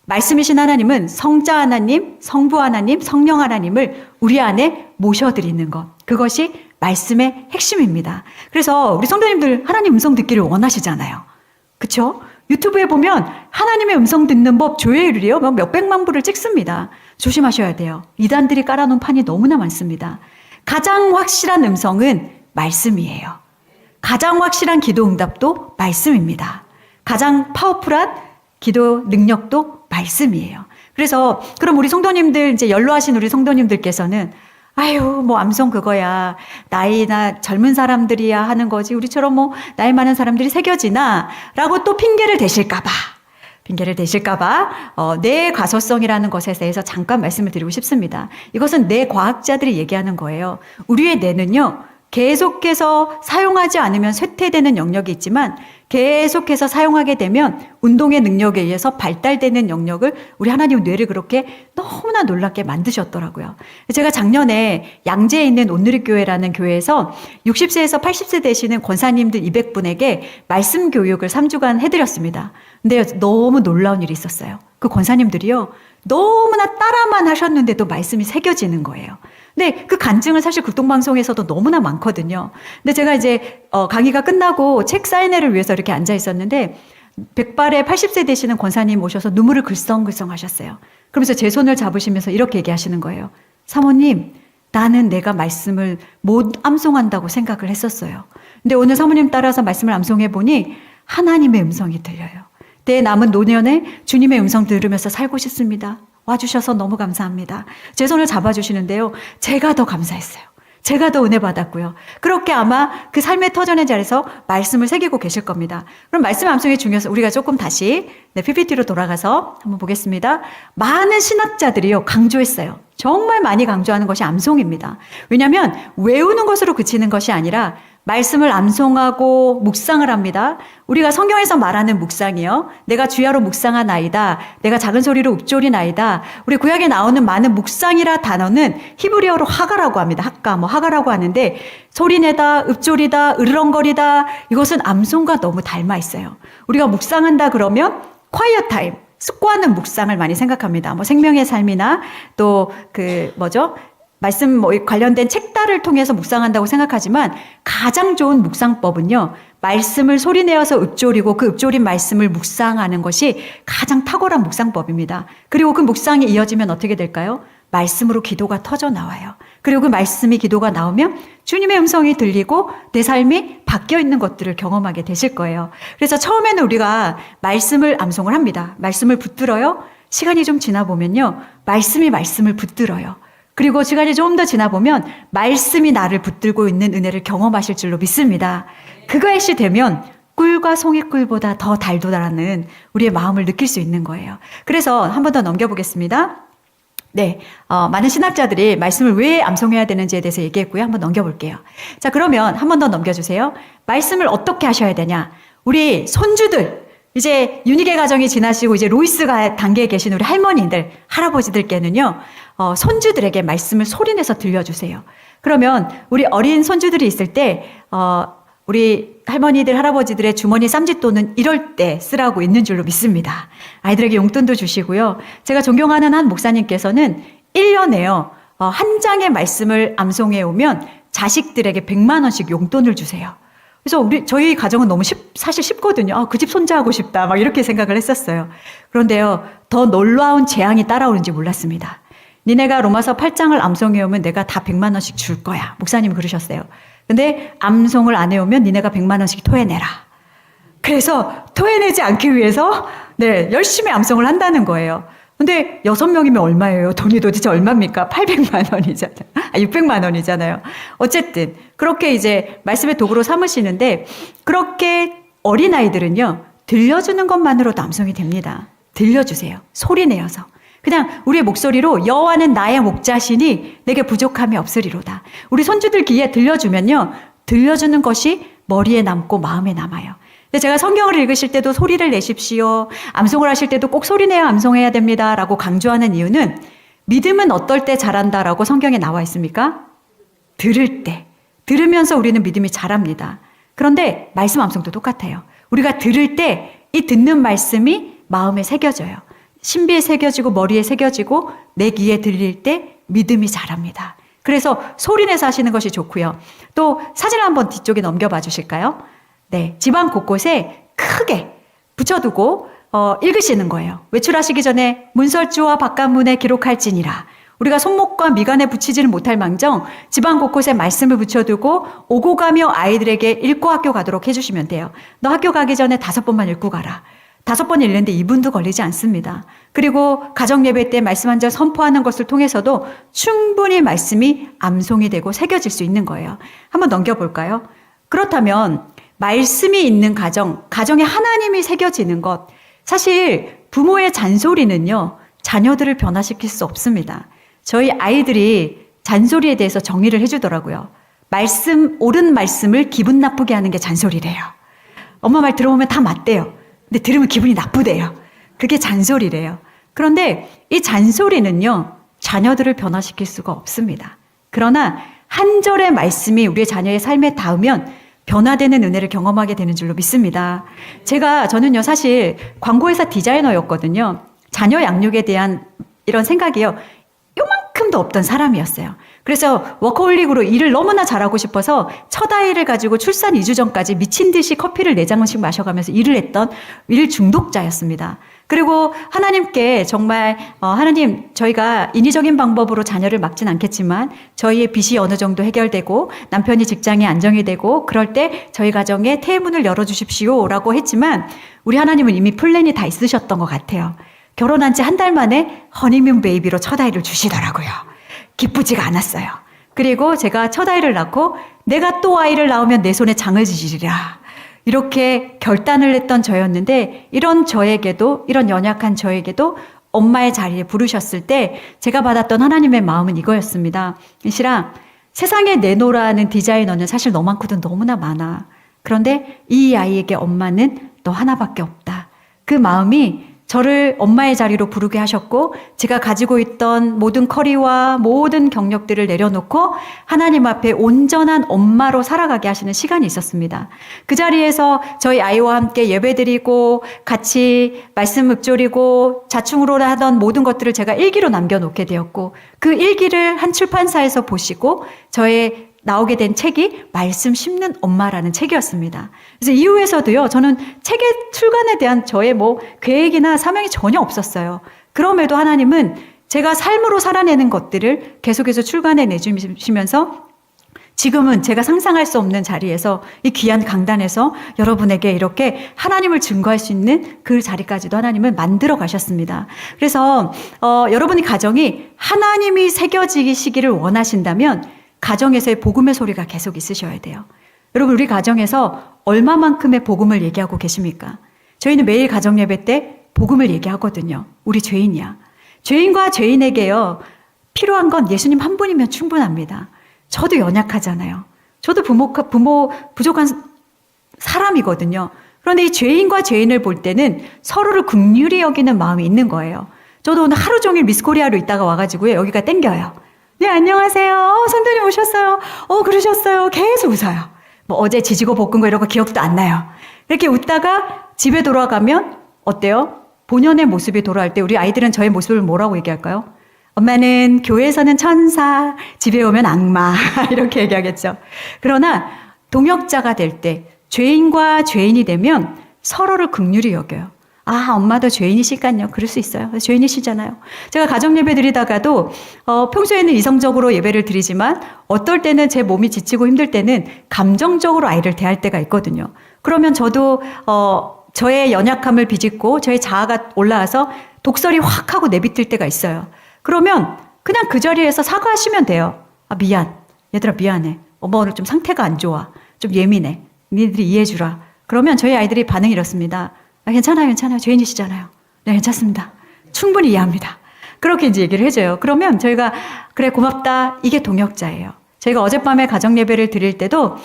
말씀이신 하나님은 성자 하나님, 성부 하나님, 성령 하나님을 우리 안에 모셔드리는 것. 그것이 말씀의 핵심입니다. 그래서 우리 성도님들 하나님 음성 듣기를 원하시잖아요. 그렇죠? 유튜브에 보면 하나님의 음성 듣는 법 조회율이요. 몇백만 부를 찍습니다. 조심하셔야 돼요. 이단들이 깔아놓은 판이 너무나 많습니다. 가장 확실한 음성은 말씀이에요. 가장 확실한 기도 응답도 말씀입니다. 가장 파워풀한 기도 능력도 말씀이에요. 그래서 그럼 우리 성도님들 이제 연로하신 우리 성도님들께서는 아유, 뭐 암송 그거야. 나이나 젊은 사람들이야 하는 거지. 우리처럼 뭐 나이 많은 사람들이 새겨지나? 라고 또 핑계를 대실까봐. 뇌 과소성이라는 것에 대해서 잠깐 말씀을 드리고 싶습니다. 이것은 뇌 과학자들이 얘기하는 거예요. 우리의 뇌는요, 계속해서 사용하지 않으면 쇠퇴되는 영역이 있지만 계속해서 사용하게 되면 운동의 능력에 의해서 발달되는 영역을 우리 하나님 뇌를 그렇게 너무나 놀랍게 만드셨더라고요. 제가 작년에 양재에 있는 온누리교회라는 교회에서 60세에서 80세 되시는 권사님들 200분에게 말씀 교육을 3주간 해드렸습니다. 근데 너무 놀라운 일이 있었어요. 그 권사님들이요, 너무나 따라만 하셨는데도 말씀이 새겨지는 거예요. 근데 그 간증은 사실 극동방송에서도 너무나 많거든요. 근데 제가 이제 강의가 끝나고 책 사인회를 위해서 이렇게 앉아 있었는데 백발에 80세 되시는 권사님 오셔서 눈물을 글썽글썽 하셨어요. 그러면서 제 손을 잡으시면서 이렇게 얘기하시는 거예요. 사모님, 나는 내가 말씀을 못 암송한다고 생각을 했었어요. 근데 오늘 사모님 따라서 말씀을 암송해 보니 하나님의 음성이 들려요. 내 남은 노년에 주님의 음성 들으면서 살고 싶습니다. 와주셔서 너무 감사합니다. 제 손을 잡아주시는데요, 제가 더 감사했어요. 제가 더 은혜 받았고요. 그렇게 아마 그 삶의 터전의 자리에서 말씀을 새기고 계실 겁니다. 그럼 말씀 암송이 중요해서 우리가 조금 다시 PPT로 돌아가서 한번 보겠습니다. 많은 신학자들이요, 강조했어요. 정말 많이 강조하는 것이 암송입니다. 왜냐하면 외우는 것으로 그치는 것이 아니라 말씀을 암송하고 묵상을 합니다. 우리가 성경에서 말하는 묵상이요, 내가 주야로 묵상하나이다, 내가 작은 소리로 읊조리나이다. 우리 구약에 나오는 많은 묵상이라 단어는 히브리어로 하가라고 합니다. 하가라고 하는데 소리내다, 읊조리다, 으르렁거리다, 이것은 암송과 너무 닮아 있어요. 우리가 묵상한다 그러면 quiet time, 숙고하는 묵상을 많이 생각합니다. 뭐 생명의 삶이나 또 말씀 관련된 책들을 통해서 묵상한다고 생각하지만 가장 좋은 묵상법은요, 말씀을 소리내어서 읊조리고 그 읊조린 말씀을 묵상하는 것이 가장 탁월한 묵상법입니다. 그리고 그 묵상이 이어지면 어떻게 될까요? 말씀으로 기도가 터져 나와요. 그리고 그 말씀이 기도가 나오면 주님의 음성이 들리고 내 삶이 바뀌어 있는 것들을 경험하게 되실 거예요. 그래서 처음에는 우리가 말씀을 암송을 합니다. 말씀을 붙들어요. 시간이 좀 지나 보면요, 말씀을 붙들어요. 그리고 시간이 좀 더 지나 보면 말씀이 나를 붙들고 있는 은혜를 경험하실 줄로 믿습니다. 그것이 되면 꿀과 송이꿀보다 더 달도다라는 우리의 마음을 느낄 수 있는 거예요. 그래서 한 번 더 넘겨보겠습니다. 네, 많은 신학자들이 말씀을 왜 암송해야 되는지에 대해서 얘기했고요. 한번 넘겨볼게요. 자, 그러면 한 번 더 넘겨주세요. 말씀을 어떻게 하셔야 되냐? 우리 손주들, 이제 윤희계 가정이 지나시고 이제 로이스가 단계에 계신 우리 할머니들, 할아버지들께는요, 손주들에게 말씀을 소리내서 들려주세요. 그러면 우리 어린 손주들이 있을 때, 우리 할머니들, 할아버지들의 주머니 쌈짓돈은 이럴 때 쓰라고 있는 줄로 믿습니다. 아이들에게 용돈도 주시고요. 제가 존경하는 한 목사님께서는 1년에요, 한 장의 말씀을 암송해 오면 자식들에게 100만 원씩 용돈을 주세요. 그래서 저희 가정은 너무 사실 쉽거든요. 그 집 손자하고 싶다, 막 이렇게 생각을 했었어요. 그런데요, 더 놀라운 재앙이 따라오는지 몰랐습니다. 니네가 로마서 8장을 암송해 오면 내가 다 100만 원씩 줄 거야. 목사님이 그러셨어요. 근데 암송을 안 해오면 니네가 100만 원씩 토해내라. 그래서 토해내지 않기 위해서 열심히 암송을 한다는 거예요. 근데 6명이면 얼마예요? 돈이 도대체 얼마입니까? 800만 원이잖아요. 600만 원이잖아요. 어쨌든 그렇게 이제 말씀의 도구로 삼으시는데, 그렇게 어린아이들은요, 들려주는 것만으로도 암송이 됩니다. 들려주세요. 소리 내어서. 그냥 우리의 목소리로 여호와는 나의 목자시니 내게 부족함이 없으리로다. 우리 손주들 귀에 들려주면요, 들려주는 것이 머리에 남고 마음에 남아요. 제가 성경을 읽으실 때도 소리를 내십시오, 암송을 하실 때도 꼭 소리내어 암송해야 됩니다 라고 강조하는 이유는, 믿음은 어떨 때 자란다라고 성경에 나와 있습니까? 들을 때. 들으면서 우리는 믿음이 자랍니다. 그런데 말씀 암송도 똑같아요. 우리가 들을 때 이 듣는 말씀이 마음에 새겨져요. 신비에 새겨지고 머리에 새겨지고 내 귀에 들릴 때 믿음이 자랍니다. 그래서 소리내서 하시는 것이 좋고요. 또 사진을 한번 뒤쪽에 넘겨봐 주실까요? 네, 집안 곳곳에 크게 붙여두고 읽으시는 거예요. 외출하시기 전에 문설주와 바깥문에 기록할지니라. 우리가 손목과 미간에 붙이지는 못할 망정 집안 곳곳에 말씀을 붙여두고 오고 가며 아이들에게 읽고 학교 가도록 해주시면 돼요. 너 학교 가기 전에 5번만 읽고 가라. 5번 읽는데 2분도 걸리지 않습니다. 그리고 가정예배 때 말씀 한 절 선포하는 것을 통해서도 충분히 말씀이 암송이 되고 새겨질 수 있는 거예요. 한번 넘겨볼까요? 그렇다면 말씀이 있는 가정에 하나님이 새겨지는 것, 사실 부모의 잔소리는요, 자녀들을 변화시킬 수 없습니다. 저희 아이들이 잔소리에 대해서 정의를 해주더라고요. 옳은 말씀을 기분 나쁘게 하는 게 잔소리래요. 엄마 말 들어보면 다 맞대요. 근데 들으면 기분이 나쁘대요. 그게 잔소리래요. 그런데 이 잔소리는요, 자녀들을 변화시킬 수가 없습니다. 그러나 한 절의 말씀이 우리의 자녀의 삶에 닿으면 변화되는 은혜를 경험하게 되는 줄로 믿습니다. 저는요, 사실 광고회사 디자이너였거든요. 자녀 양육에 대한 이런 생각이요, 요만큼도 없던 사람이었어요. 그래서 워커홀릭으로 일을 너무나 잘하고 싶어서 첫 아이를 가지고 출산 2주 전까지 미친 듯이 커피를 4잔씩 마셔가면서 일을 했던 일 중독자였습니다. 그리고 하나님께 정말 하나님, 저희가 인위적인 방법으로 자녀를 막진 않겠지만 저희의 빚이 어느 정도 해결되고 남편이 직장에 안정이 되고 그럴 때 저희 가정에 태문을 열어주십시오 라고 했지만 우리 하나님은 이미 플랜이 다 있으셨던 것 같아요. 결혼한 지 한 달 만에 허니문 베이비로 첫 아이를 주시더라고요. 기쁘지가 않았어요. 그리고 제가 첫 아이를 낳고 내가 또 아이를 낳으면 내 손에 장을 지시리라. 이렇게 결단을 했던 저였는데 이런 연약한 저에게도 엄마의 자리에 부르셨을 때 제가 받았던 하나님의 마음은 이거였습니다. 신랑, 세상에 내놓으라는 디자이너는 사실 너만큼도 너무나 많아. 그런데 이 아이에게 엄마는 너 하나밖에 없다. 그 마음이 저를 엄마의 자리로 부르게 하셨고 제가 가지고 있던 모든 커리와 모든 경력들을 내려놓고 하나님 앞에 온전한 엄마로 살아가게 하시는 시간이 있었습니다. 그 자리에서 저희 아이와 함께 예배드리고 같이 말씀 읊조리고 자충으로 하던 모든 것들을 제가 일기로 남겨놓게 되었고 그 일기를 한 출판사에서 보시고 저의 나오게 된 책이 말씀 심는 엄마라는 책이었습니다. 그래서 이후에서도요, 저는 책의 출간에 대한 저의 계획이나 사명이 전혀 없었어요. 그럼에도 하나님은 제가 삶으로 살아내는 것들을 계속해서 출간해 내주시면서 지금은 제가 상상할 수 없는 자리에서 이 귀한 강단에서 여러분에게 이렇게 하나님을 증거할 수 있는 그 자리까지도 하나님은 만들어 가셨습니다. 그래서 여러분의 가정이 하나님이 새겨지시기를 원하신다면 가정에서의 복음의 소리가 계속 있으셔야 돼요. 여러분, 우리 가정에서 얼마만큼의 복음을 얘기하고 계십니까? 저희는 매일 가정예배 때 복음을 얘기하거든요. 우리 죄인이야. 죄인과 죄인에게요, 필요한 건 예수님 한 분이면 충분합니다. 저도 연약하잖아요. 저도 부모 부족한 사람이거든요. 그런데 이 죄인과 죄인을 볼 때는 서로를 긍휼히 여기는 마음이 있는 거예요. 저도 오늘 하루 종일 미스코리아로 있다가 와가지고요, 여기가 땡겨요. 네, 안녕하세요. 손들이 오셨어요. 그러셨어요. 계속 웃어요. 어제 지지고 볶은 거 이런 거 기억도 안 나요. 이렇게 웃다가 집에 돌아가면 어때요? 본연의 모습이 돌아올 때 우리 아이들은 저의 모습을 뭐라고 얘기할까요? 엄마는 교회에서는 천사, 집에 오면 악마 이렇게 얘기하겠죠. 그러나 동역자가 될 때, 죄인과 죄인이 되면 서로를 긍휼히 여겨요. 엄마도 죄인이실까요? 그럴 수 있어요. 죄인이시잖아요. 제가 가정예배 드리다가도 평소에는 이성적으로 예배를 드리지만 어떨 때는 제 몸이 지치고 힘들 때는 감정적으로 아이를 대할 때가 있거든요. 그러면 저도 저의 연약함을 비집고 저의 자아가 올라와서 독설이 확 하고 내비칠 때가 있어요. 그러면 그냥 그 자리에서 사과하시면 돼요. 미안. 얘들아 미안해. 엄마 오늘 좀 상태가 안 좋아. 좀 예민해. 니들이 이해해주라. 그러면 저희 아이들이 반응이 이렇습니다. 괜찮아요. 죄인이시잖아요. 네, 괜찮습니다. 충분히 이해합니다. 그렇게 이제 얘기를 해줘요. 그러면 저희가 그래 고맙다. 이게 동역자예요. 저희가 어젯밤에 가정예배를 드릴 때도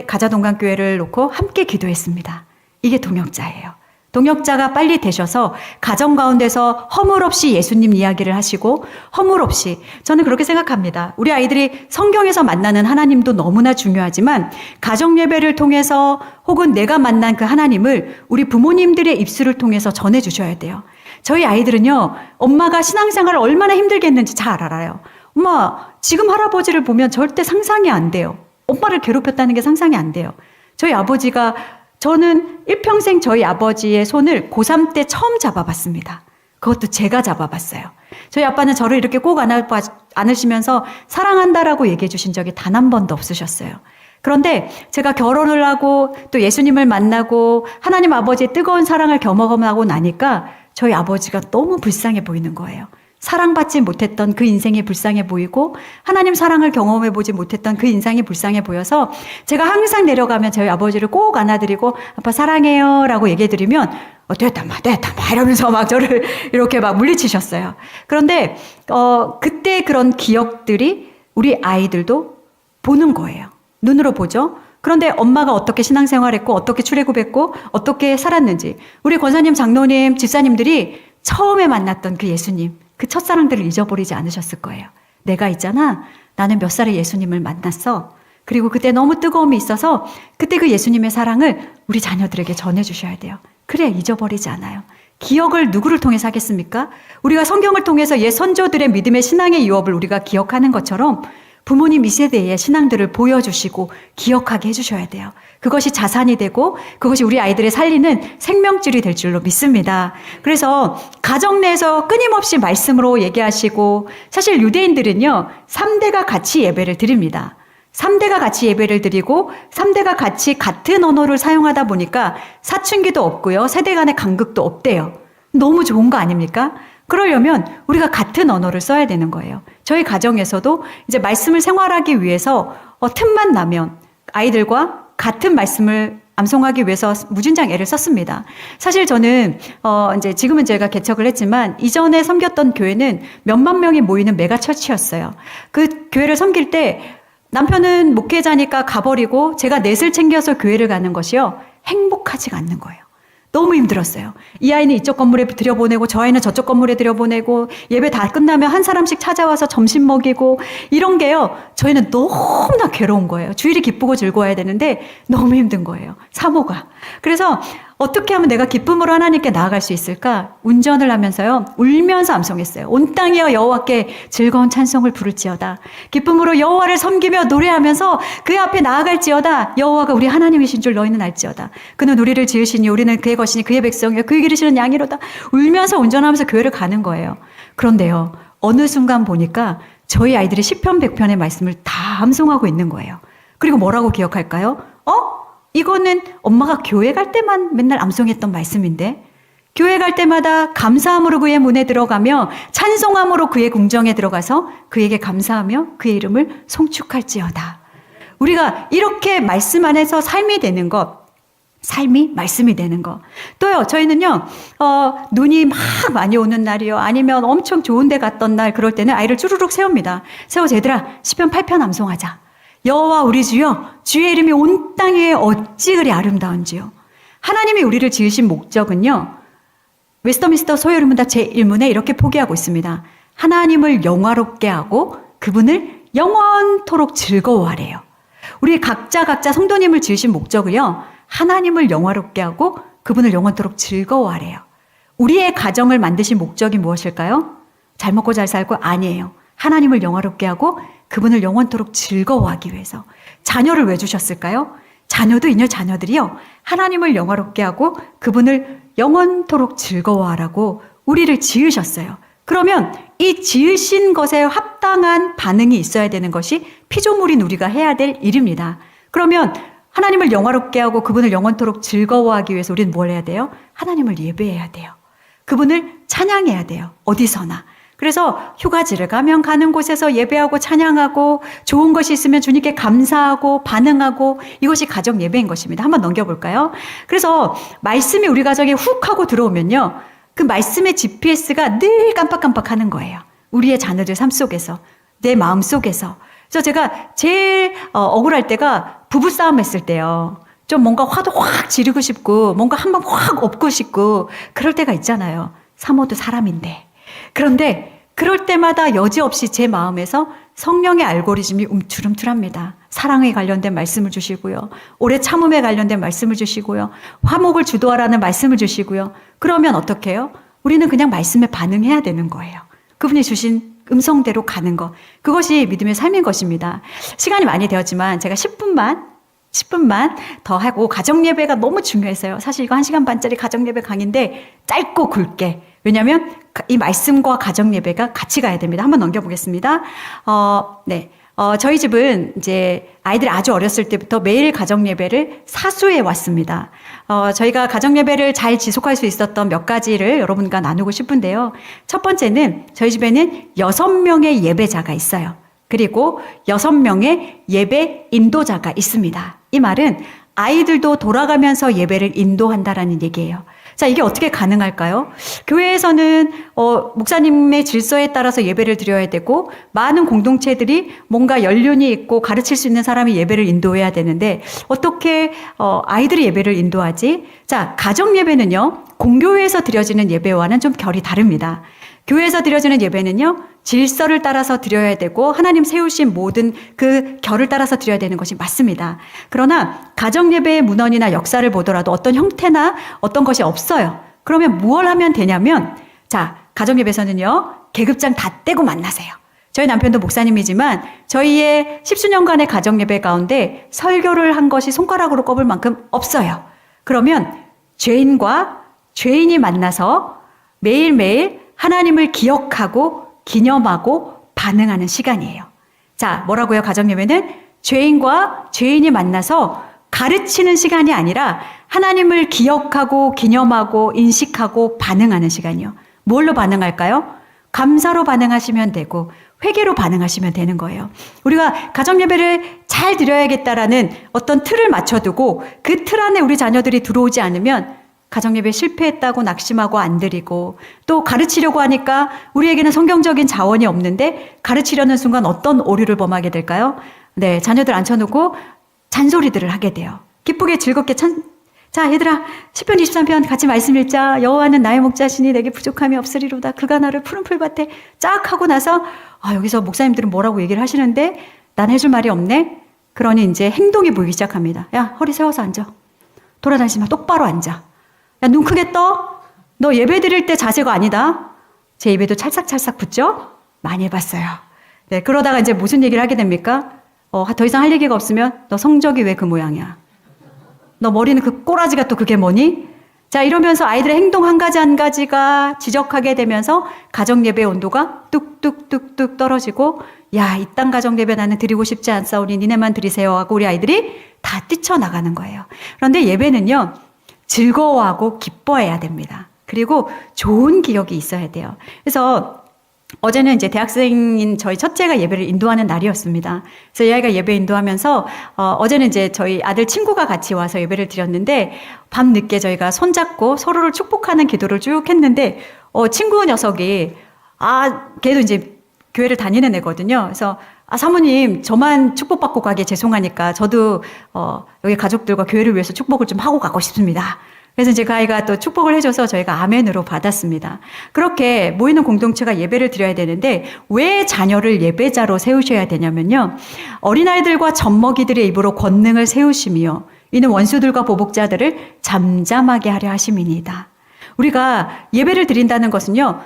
가자동강교회를 놓고 함께 기도했습니다. 이게 동역자예요. 동역자가 빨리 되셔서 가정 가운데서 허물 없이 예수님 이야기를 하시고 허물 없이 저는 그렇게 생각합니다. 우리 아이들이 성경에서 만나는 하나님도 너무나 중요하지만 가정 예배를 통해서 혹은 내가 만난 그 하나님을 우리 부모님들의 입술을 통해서 전해 주셔야 돼요. 저희 아이들은요, 엄마가 신앙생활을 얼마나 힘들겠는지 잘 알아요. 엄마, 지금 할아버지를 보면 절대 상상이 안 돼요. 엄마를 괴롭혔다는 게 상상이 안 돼요. 저희 아버지가 저는 일평생 저희 아버지의 손을 고3 때 처음 잡아봤습니다. 그것도 제가 잡아봤어요. 저희 아빠는 저를 이렇게 꼭 안으시면서 사랑한다라고 얘기해 주신 적이 단 한 번도 없으셨어요. 그런데 제가 결혼을 하고 또 예수님을 만나고 하나님 아버지의 뜨거운 사랑을 경험하고 나니까 저희 아버지가 너무 불쌍해 보이는 거예요. 사랑받지 못했던 그 인생이 불쌍해 보이고 하나님 사랑을 경험해 보지 못했던 그 인생이 불쌍해 보여서 제가 항상 내려가면 저희 아버지를 꼭 안아드리고 아빠 사랑해요 라고 얘기해 드리면 됐다 마 이러면서 막 저를 이렇게 막 물리치셨어요. 그런데 그때 그런 기억들이 우리 아이들도 보는 거예요. 눈으로 보죠. 그런데 엄마가 어떻게 신앙생활했고 어떻게 출애굽했고 어떻게 살았는지 우리 권사님, 장로님, 집사님들이 처음에 만났던 그 예수님, 그 첫사랑들을 잊어버리지 않으셨을 거예요. 내가 있잖아. 나는 몇 살에 예수님을 만났어. 그리고 그때 너무 뜨거움이 있어서 그때 그 예수님의 사랑을 우리 자녀들에게 전해주셔야 돼요. 그래, 잊어버리지 않아요. 기억을 누구를 통해서 하겠습니까? 우리가 성경을 통해서 옛 선조들의 믿음의 신앙의 유업을 우리가 기억하는 것처럼 부모님 이 세대의 신앙들을 보여주시고 기억하게 해주셔야 돼요. 그것이 자산이 되고 그것이 우리 아이들의 살리는 생명줄이 될 줄로 믿습니다. 그래서 가정 내에서 끊임없이 말씀으로 얘기하시고 사실 유대인들은요 3대가 같이 예배를 드립니다. 3대가 같이 예배를 드리고 3대가 같이 같은 언어를 사용하다 보니까 사춘기도 없고요. 세대 간의 간극도 없대요. 너무 좋은 거 아닙니까? 그러려면 우리가 같은 언어를 써야 되는 거예요. 저희 가정에서도 이제 말씀을 생활하기 위해서 틈만 나면 아이들과 같은 말씀을 암송하기 위해서 무진장 애를 썼습니다. 사실 저는 이제 지금은 제가 개척을 했지만 이전에 섬겼던 교회는 몇만 명이 모이는 메가처치였어요. 그 교회를 섬길 때 남편은 목회자니까 가버리고 제가 넷을 챙겨서 교회를 가는 것이요 행복하지가 않는 거예요. 너무 힘들었어요. 이 아이는 이쪽 건물에 들여보내고 저 아이는 저쪽 건물에 들여보내고 예배 다 끝나면 한 사람씩 찾아와서 점심 먹이고 이런 게요. 저희는 너무나 괴로운 거예요. 주일이 기쁘고 즐거워야 되는데 너무 힘든 거예요. 사모가. 그래서 어떻게 하면 내가 기쁨으로 하나님께 나아갈 수 있을까? 운전을 하면서요. 울면서 암송했어요. 온 땅이여 여호와께 즐거운 찬송을 부를지어다. 기쁨으로 여호와를 섬기며 노래하면서 그 앞에 나아갈지어다. 여호와가 우리 하나님이신 줄 너희는 알지어다. 그는 우리를 지으시니 우리는 그의 것이니 그의 백성이요 그의 기르시는 양이로다. 울면서 운전하면서 교회를 가는 거예요. 그런데요. 어느 순간 보니까 저희 아이들이 시편 100편의 말씀을 다 암송하고 있는 거예요. 그리고 뭐라고 기억할까요? 이거는 엄마가 교회 갈 때만 맨날 암송했던 말씀인데 교회 갈 때마다 감사함으로 그의 문에 들어가며 찬송함으로 그의 궁정에 들어가서 그에게 감사하며 그의 이름을 송축할지어다. 우리가 이렇게 말씀 안에서 삶이 되는 것, 삶이 말씀이 되는 거. 또요, 저희는요, 눈이 막 많이 오는 날이요. 아니면 엄청 좋은 데 갔던 날 그럴 때는 아이를 쭈루룩 세웁니다. 세워서 얘들아, 시편 8편 암송하자. 여호와 우리 주여 주의 이름이 온 땅에 어찌 그리 아름다운지요. 하나님이 우리를 지으신 목적은요. 웨스터민스터 소요리문답 제1문에 이렇게 포기하고 있습니다. 하나님을 영화롭게 하고 그분을 영원토록 즐거워하래요. 우리 각자 성도님을 지으신 목적을요. 하나님을 영화롭게 하고 그분을 영원토록 즐거워하래요. 우리의 가정을 만드신 목적이 무엇일까요? 잘 먹고 잘 살고 아니에요. 하나님을 영화롭게 하고 그분을 영원토록 즐거워하기 위해서. 자녀를 왜 주셨을까요? 자녀도 이녀 자녀들이요. 하나님을 영화롭게 하고 그분을 영원토록 즐거워하라고 우리를 지으셨어요. 그러면 이 지으신 것에 합당한 반응이 있어야 되는 것이 피조물인 우리가 해야 될 일입니다. 그러면 하나님을 영화롭게 하고 그분을 영원토록 즐거워하기 위해서 우리는 뭘 해야 돼요? 하나님을 예배해야 돼요. 그분을 찬양해야 돼요. 어디서나. 그래서 휴가지를 가면 가는 곳에서 예배하고 찬양하고 좋은 것이 있으면 주님께 감사하고 반응하고 이것이 가정 예배인 것입니다. 한번 넘겨볼까요? 그래서 말씀이 우리 가정에 훅 하고 들어오면요. 그 말씀의 GPS가 늘 깜빡깜빡 하는 거예요. 우리의 자녀들 삶 속에서, 내 마음 속에서. 그래서 제가 제일 억울할 때가 부부싸움 했을 때요. 좀 뭔가 화도 확 지르고 싶고 뭔가 한번 확 엎고 싶고 그럴 때가 있잖아요. 사모도 사람인데. 그런데 그럴 때마다 여지없이 제 마음에서 성령의 알고리즘이 움틀움틀합니다. 사랑에 관련된 말씀을 주시고요. 오래 참음에 관련된 말씀을 주시고요. 화목을 주도하라는 말씀을 주시고요. 그러면 어떻게 해요? 우리는 그냥 말씀에 반응해야 되는 거예요. 그분이 주신 음성대로 가는 것. 그것이 믿음의 삶인 것입니다. 시간이 많이 되었지만 제가 10분만 더 하고 가정예배가 너무 중요해서요. 사실 이거 1시간 반짜리 가정예배 강의인데 짧고 굵게. 왜냐하면 이 말씀과 가정예배가 같이 가야 됩니다. 한번 넘겨보겠습니다. 네. 저희 집은 이제 아이들이 아주 어렸을 때부터 매일 가정예배를 사수해 왔습니다. 저희가 가정예배를 잘 지속할 수 있었던 몇 가지를 여러분과 나누고 싶은데요. 첫 번째는 저희 집에는 6명의 예배자가 있어요. 그리고 6명의 예배 인도자가 있습니다. 이 말은 아이들도 돌아가면서 예배를 인도한다라는 얘기예요. 자, 이게 어떻게 가능할까요? 교회에서는 목사님의 질서에 따라서 예배를 드려야 되고 많은 공동체들이 뭔가 연륜이 있고 가르칠 수 있는 사람이 예배를 인도해야 되는데 어떻게 아이들이 예배를 인도하지? 자, 가정 예배는요. 공교회에서 드려지는 예배와는 좀 결이 다릅니다. 교회에서 드려지는 예배는요. 질서를 따라서 드려야 되고 하나님 세우신 모든 그 결을 따라서 드려야 되는 것이 맞습니다. 그러나 가정예배의 문헌이나 역사를 보더라도 어떤 형태나 어떤 것이 없어요. 그러면 무엇을 하면 되냐면 자, 가정예배에서는요. 계급장 다 떼고 만나세요. 저희 남편도 목사님이지만 저희의 10수년간의 가정예배 가운데 설교를 한 것이 손가락으로 꼽을 만큼 없어요. 그러면 죄인과 죄인이 만나서 매일매일 하나님을 기억하고 기념하고 반응하는 시간이에요. 자, 뭐라고요? 가정예배는 죄인과 죄인이 만나서 가르치는 시간이 아니라 하나님을 기억하고 기념하고 인식하고 반응하는 시간이요. 뭘로 반응할까요? 감사로 반응하시면 되고 회개로 반응하시면 되는 거예요. 우리가 가정예배를 잘 드려야겠다라는 어떤 틀을 맞춰두고 그 틀 안에 우리 자녀들이 들어오지 않으면 가정예배 실패했다고 낙심하고 안 드리고 또 가르치려고 하니까 우리에게는 성경적인 자원이 없는데 가르치려는 순간 어떤 오류를 범하게 될까요? 네, 자녀들 앉혀놓고 잔소리들을 하게 돼요. 기쁘게 즐겁게 자, 얘들아, 시편 23편 같이 말씀 읽자. 여호와는 나의 목자시니 내게 부족함이 없으리로다. 그가 나를 푸른 풀밭에 쫙 하고 나서 여기서 목사님들은 뭐라고 얘기를 하시는데 난 해줄 말이 없네. 그러니 이제 행동이 보이기 시작합니다. 야, 허리 세워서 앉아. 돌아다니지 마. 똑바로 앉아. 야, 눈 크게 떠. 너 예배 드릴 때 자세가 아니다. 제 입에도 찰싹찰싹 붙죠? 많이 해봤어요. 네, 그러다가 이제 무슨 얘기를 하게 됩니까? 더 이상 할 얘기가 없으면 너 성적이 왜 그 모양이야? 너 머리는 그 꼬라지가 또 그게 뭐니? 자, 이러면서 아이들의 행동 한 가지 한 가지가 지적하게 되면서 가정예배의 온도가 뚝뚝뚝뚝 떨어지고 야, 이딴 가정예배 나는 드리고 싶지 않사오니 니네만 드리세요 하고 우리 아이들이 다 뛰쳐나가는 거예요. 그런데 예배는요. 즐거워하고 기뻐해야 됩니다. 그리고 좋은 기억이 있어야 돼요. 그래서 어제는 이제 대학생인 저희 첫째가 예배를 인도하는 날이었습니다. 그래서 이 아이가 예배 인도하면서 어제는 이제 저희 아들 친구가 같이 와서 예배를 드렸는데 밤 늦게 저희가 손잡고 서로를 축복하는 기도를 쭉 했는데 친구 녀석이 걔도 이제 교회를 다니는 애거든요. 그래서 사모님 저만 축복받고 가기에 죄송하니까 저도 여기 가족들과 교회를 위해서 축복을 좀 하고 가고 싶습니다. 그래서 이제 그 아이가 또 축복을 해줘서 저희가 아멘으로 받았습니다. 그렇게 모이는 공동체가 예배를 드려야 되는데 왜 자녀를 예배자로 세우셔야 되냐면요. 어린아이들과 젖먹이들의 입으로 권능을 세우시며 이는 원수들과 보복자들을 잠잠하게 하려 하심이니이다. 우리가 예배를 드린다는 것은요.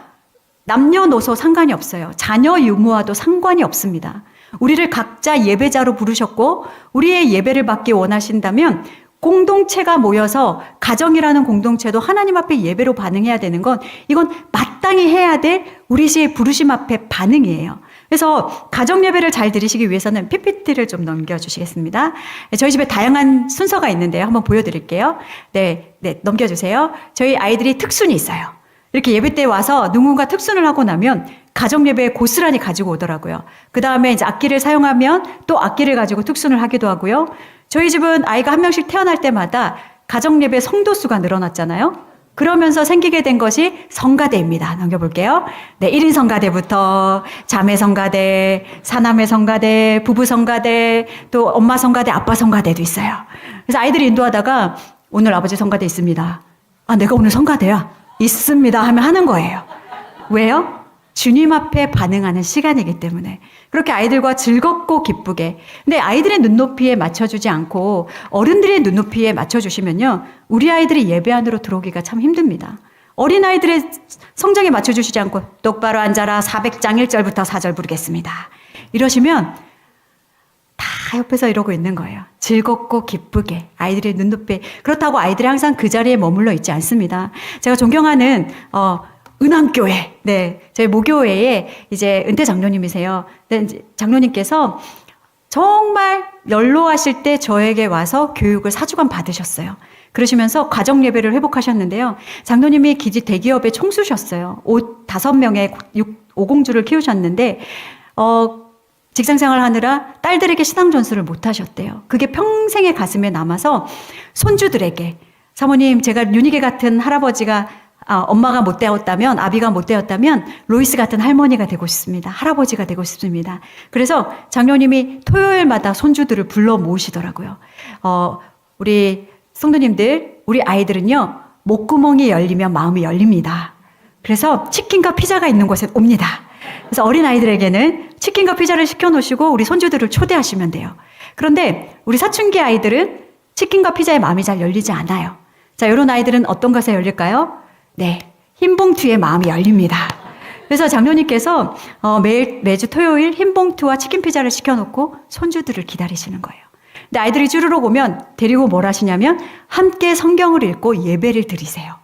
남녀노소 상관이 없어요. 자녀 유무와도 상관이 없습니다. 우리를 각자 예배자로 부르셨고 우리의 예배를 받기 원하신다면 공동체가 모여서 가정이라는 공동체도 하나님 앞에 예배로 반응해야 되는 건 이건 마땅히 해야 될 우리의 부르심 앞에 반응이에요. 그래서 가정 예배를 잘 드리시기 위해서는 PPT를 좀 넘겨주시겠습니다. 저희 집에 다양한 순서가 있는데요. 한번 보여드릴게요. 네, 넘겨주세요. 저희 아이들이 특순이 있어요. 이렇게 예배 때 와서 누군가 특순을 하고 나면 가정 예배에 고스란히 가지고 오더라고요. 그 다음에 이제 악기를 사용하면 또 악기를 가지고 특순을 하기도 하고요. 저희 집은 아이가 한 명씩 태어날 때마다 가정 예배 성도 수가 늘어났잖아요. 그러면서 생기게 된 것이 성가대입니다. 넘겨볼게요. 네, 1인 성가대부터 자매 성가대, 사남매 성가대, 부부 성가대, 또 엄마 성가대, 아빠 성가대도 있어요. 그래서 아이들이 인도하다가 오늘 아버지 성가대 있습니다. 내가 오늘 성가대야. 있습니다 하면 하는 거예요. 왜요? 주님 앞에 반응하는 시간이기 때문에. 그렇게 아이들과 즐겁고 기쁘게. 근데 아이들의 눈높이에 맞춰주지 않고 어른들의 눈높이에 맞춰주시면요. 우리 아이들이 예배 안으로 들어오기가 참 힘듭니다. 어린아이들의 성장에 맞춰주시지 않고 똑바로 앉아라 400장 1절부터 4절 부르겠습니다. 이러시면 다 옆에서 이러고 있는 거예요. 즐겁고 기쁘게 아이들의 눈높이에. 그렇다고 아이들이 항상 그 자리에 머물러 있지 않습니다. 제가 존경하는 은왕교회, 네, 저희 모교회에 이제 은퇴 장로님이세요. 장로님께서 정말 연로하실 때 저에게 와서 교육을 4주간 받으셨어요. 그러시면서 가정 예배를 회복하셨는데요. 장로님이 대기업의 총수셨어요. 5명의 5공주를 키우셨는데 직장 생활 하느라 딸들에게 신앙 전수를 못 하셨대요. 그게 평생의 가슴에 남아서 손주들에게 사모님 제가 윤희계 같은 할아버지가 엄마가 못 되었다면 아비가 못 되었다면 로이스 같은 할머니가 되고 싶습니다. 할아버지가 되고 싶습니다. 그래서 장로님이 토요일마다 손주들을 불러 모으시더라고요. 우리 성도님들 우리 아이들은요 목구멍이 열리면 마음이 열립니다. 그래서 치킨과 피자가 있는 곳에 옵니다. 그래서 어린 아이들에게는 치킨과 피자를 시켜놓으시고 우리 손주들을 초대하시면 돼요. 그런데 우리 사춘기 아이들은 치킨과 피자에 마음이 잘 열리지 않아요. 자, 이런 아이들은 어떤 것에 열릴까요? 네, 흰 봉투에 마음이 열립니다. 그래서 장로님께서 매주 토요일 흰 봉투와 치킨 피자를 시켜놓고 손주들을 기다리시는 거예요. 근데 아이들이 쭈르륵 오면 데리고 뭘 하시냐면 함께 성경을 읽고 예배를 드리세요.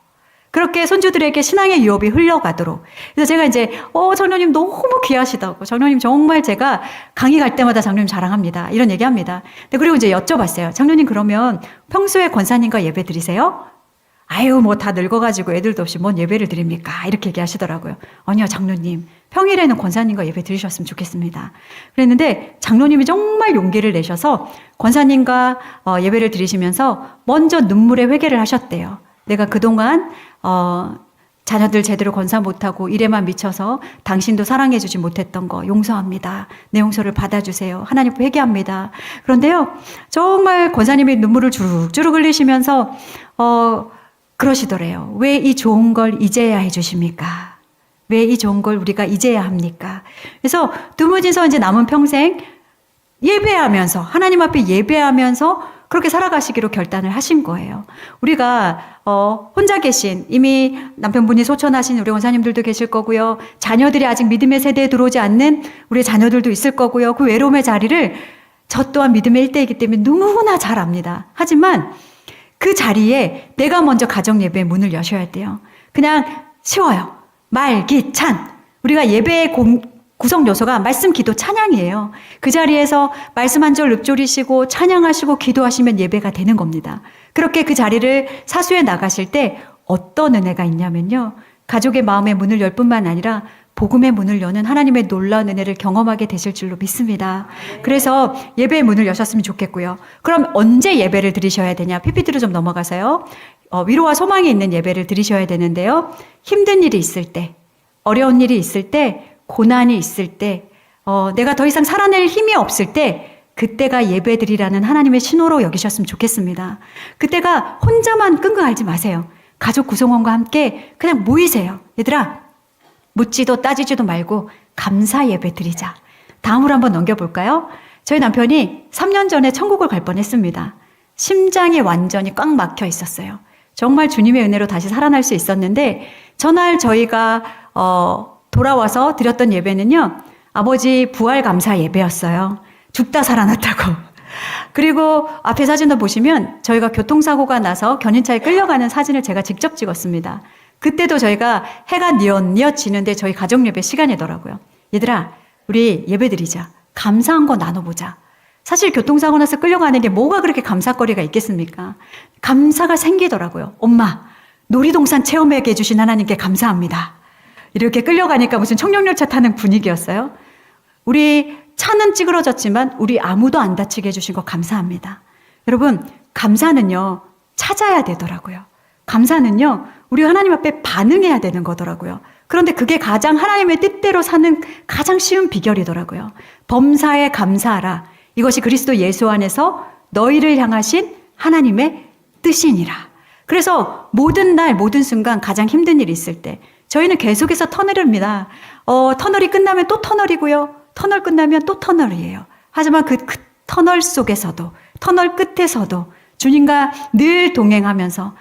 그렇게 손주들에게 신앙의 유업이 흘러가도록. 그래서 제가 이제 장로님 너무 귀하시다고. 장로님 정말 제가 강의 갈 때마다 장로님 자랑합니다. 이런 얘기합니다. 그리고 이제 여쭤봤어요. 장로님 그러면 평소에 권사님과 예배 드리세요? 아유 뭐 다 늙어가지고 애들도 없이 뭔 예배를 드립니까? 이렇게 얘기하시더라고요. 아니요 장로님 평일에는 권사님과 예배 드리셨으면 좋겠습니다. 그랬는데 장로님이 정말 용기를 내셔서 권사님과 예배를 드리시면서 먼저 눈물의 회개를 하셨대요. 내가 그동안 자녀들 제대로 권사 못하고 일에만 미쳐서 당신도 사랑해주지 못했던 거 용서합니다. 내 용서를 받아주세요. 하나님 회개합니다. 그런데요 정말 권사님이 눈물을 주룩주룩 흘리시면서 그러시더래요. 왜 이 좋은 걸 이제야 해주십니까? 왜 이 좋은 걸 우리가 이제야 합니까? 그래서 두무진서 이제 남은 평생 예배하면서 하나님 앞에 예배하면서 그렇게 살아가시기로 결단을 하신 거예요. 우리가 혼자 계신 이미 남편분이 소천하신 우리 원사님들도 계실 거고요. 자녀들이 아직 믿음의 세대에 들어오지 않는 우리 자녀들도 있을 거고요. 그 외로움의 자리를 저 또한 믿음의 일대이기 때문에 누구나 잘 압니다. 하지만 그 자리에 내가 먼저 가정 예배의 문을 여셔야 돼요. 그냥 쉬워요. 말, 기, 찬. 우리가 예배의 구성 요소가 말씀, 기도, 찬양이에요. 그 자리에서 말씀 한 절 읊조리시고 찬양하시고 기도하시면 예배가 되는 겁니다. 그렇게 그 자리를 사수해 나가실 때 어떤 은혜가 있냐면요. 가족의 마음의 문을 열 뿐만 아니라 복음의 문을 여는 하나님의 놀라운 은혜를 경험하게 되실 줄로 믿습니다. 그래서 예배의 문을 여셨으면 좋겠고요. 그럼 언제 예배를 드리셔야 되냐? PPT로 좀 넘어가서요. 위로와 소망이 있는 예배를 드리셔야 되는데요. 힘든 일이 있을 때, 어려운 일이 있을 때, 고난이 있을 때, 내가 더 이상 살아낼 힘이 없을 때, 그때가 예배 드리라는 하나님의 신호로 여기셨으면 좋겠습니다. 그때가 혼자만 끙끙 앓지 마세요. 가족 구성원과 함께 그냥 모이세요. 얘들아, 묻지도 따지지도 말고 감사 예배 드리자. 다음으로 한번 넘겨볼까요? 저희 남편이 3년 전에 천국을 갈 뻔했습니다. 심장이 완전히 꽉 막혀 있었어요. 정말 주님의 은혜로 다시 살아날 수 있었는데 전날 저희가 돌아와서 드렸던 예배는요. 아버지 부활 감사 예배였어요. 죽다 살아났다고. 그리고 앞에 사진도 보시면 저희가 교통사고가 나서 견인차에 끌려가는 사진을 제가 직접 찍었습니다. 그때도 저희가 해가 뉘엿뉘엿 지는데 저희 가족 예배 시간이더라고요. 얘들아, 우리 예배 드리자. 감사한 거 나눠보자. 사실 교통사고 나서 끌려가는 게 뭐가 그렇게 감사거리가 있겠습니까? 감사가 생기더라고요. 엄마, 놀이동산 체험하게 해주신 하나님께 감사합니다. 이렇게 끌려가니까 무슨 청룡열차 타는 분위기였어요. 우리 차는 찌그러졌지만 우리 아무도 안 다치게 해주신 거 감사합니다. 여러분, 감사는요, 찾아야 되더라고요. 감사는요, 우리 하나님 앞에 반응해야 되는 거더라고요. 그런데 그게 가장 하나님의 뜻대로 사는 가장 쉬운 비결이더라고요. 범사에 감사하라. 이것이 그리스도 예수 안에서 너희를 향하신 하나님의 뜻이니라. 그래서 모든 날, 모든 순간 가장 힘든 일이 있을 때 저희는 계속해서 터널입니다. 터널이 끝나면 또 터널이고요. 터널 끝나면 또 터널이에요. 하지만 그 터널 속에서도, 터널 끝에서도 주님과 늘 동행하면서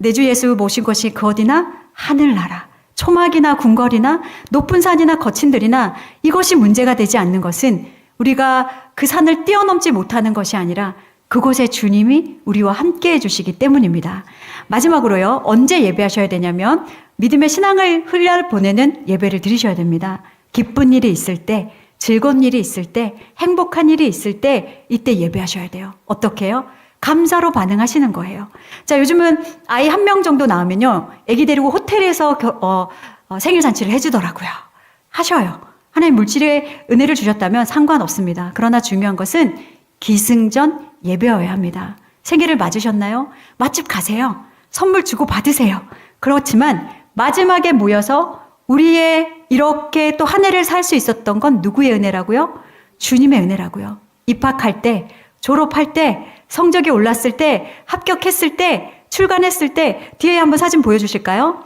내 주 예수 모신 것이 그 어디나 하늘나라, 초막이나 궁궐이나 높은 산이나 거친 들이나 이것이 문제가 되지 않는 것은 우리가 그 산을 뛰어넘지 못하는 것이 아니라 그곳에 주님이 우리와 함께 해주시기 때문입니다. 마지막으로요, 언제 예배하셔야 되냐면 믿음의 신앙을 흘려 보내는 예배를 드리셔야 됩니다. 기쁜 일이 있을 때, 즐거운 일이 있을 때, 행복한 일이 있을 때 이때 예배하셔야 돼요. 어떻게 해요? 감사로 반응하시는 거예요. 자, 요즘은 아이 1명 정도 낳으면요, 아기 데리고 호텔에서 생일 잔치를 해주더라고요. 하셔요. 하나님 물질의 은혜를 주셨다면 상관없습니다. 그러나 중요한 것은 기승전 예배여야 합니다. 생일을 맞으셨나요? 맛집 가세요. 선물 주고 받으세요. 그렇지만 마지막에 모여서 우리의 이렇게 또 한 해를 살 수 있었던 건 누구의 은혜라고요? 주님의 은혜라고요. 입학할 때, 졸업할 때, 성적이 올랐을 때, 합격했을 때, 출간했을 때, 뒤에 한번 사진 보여주실까요?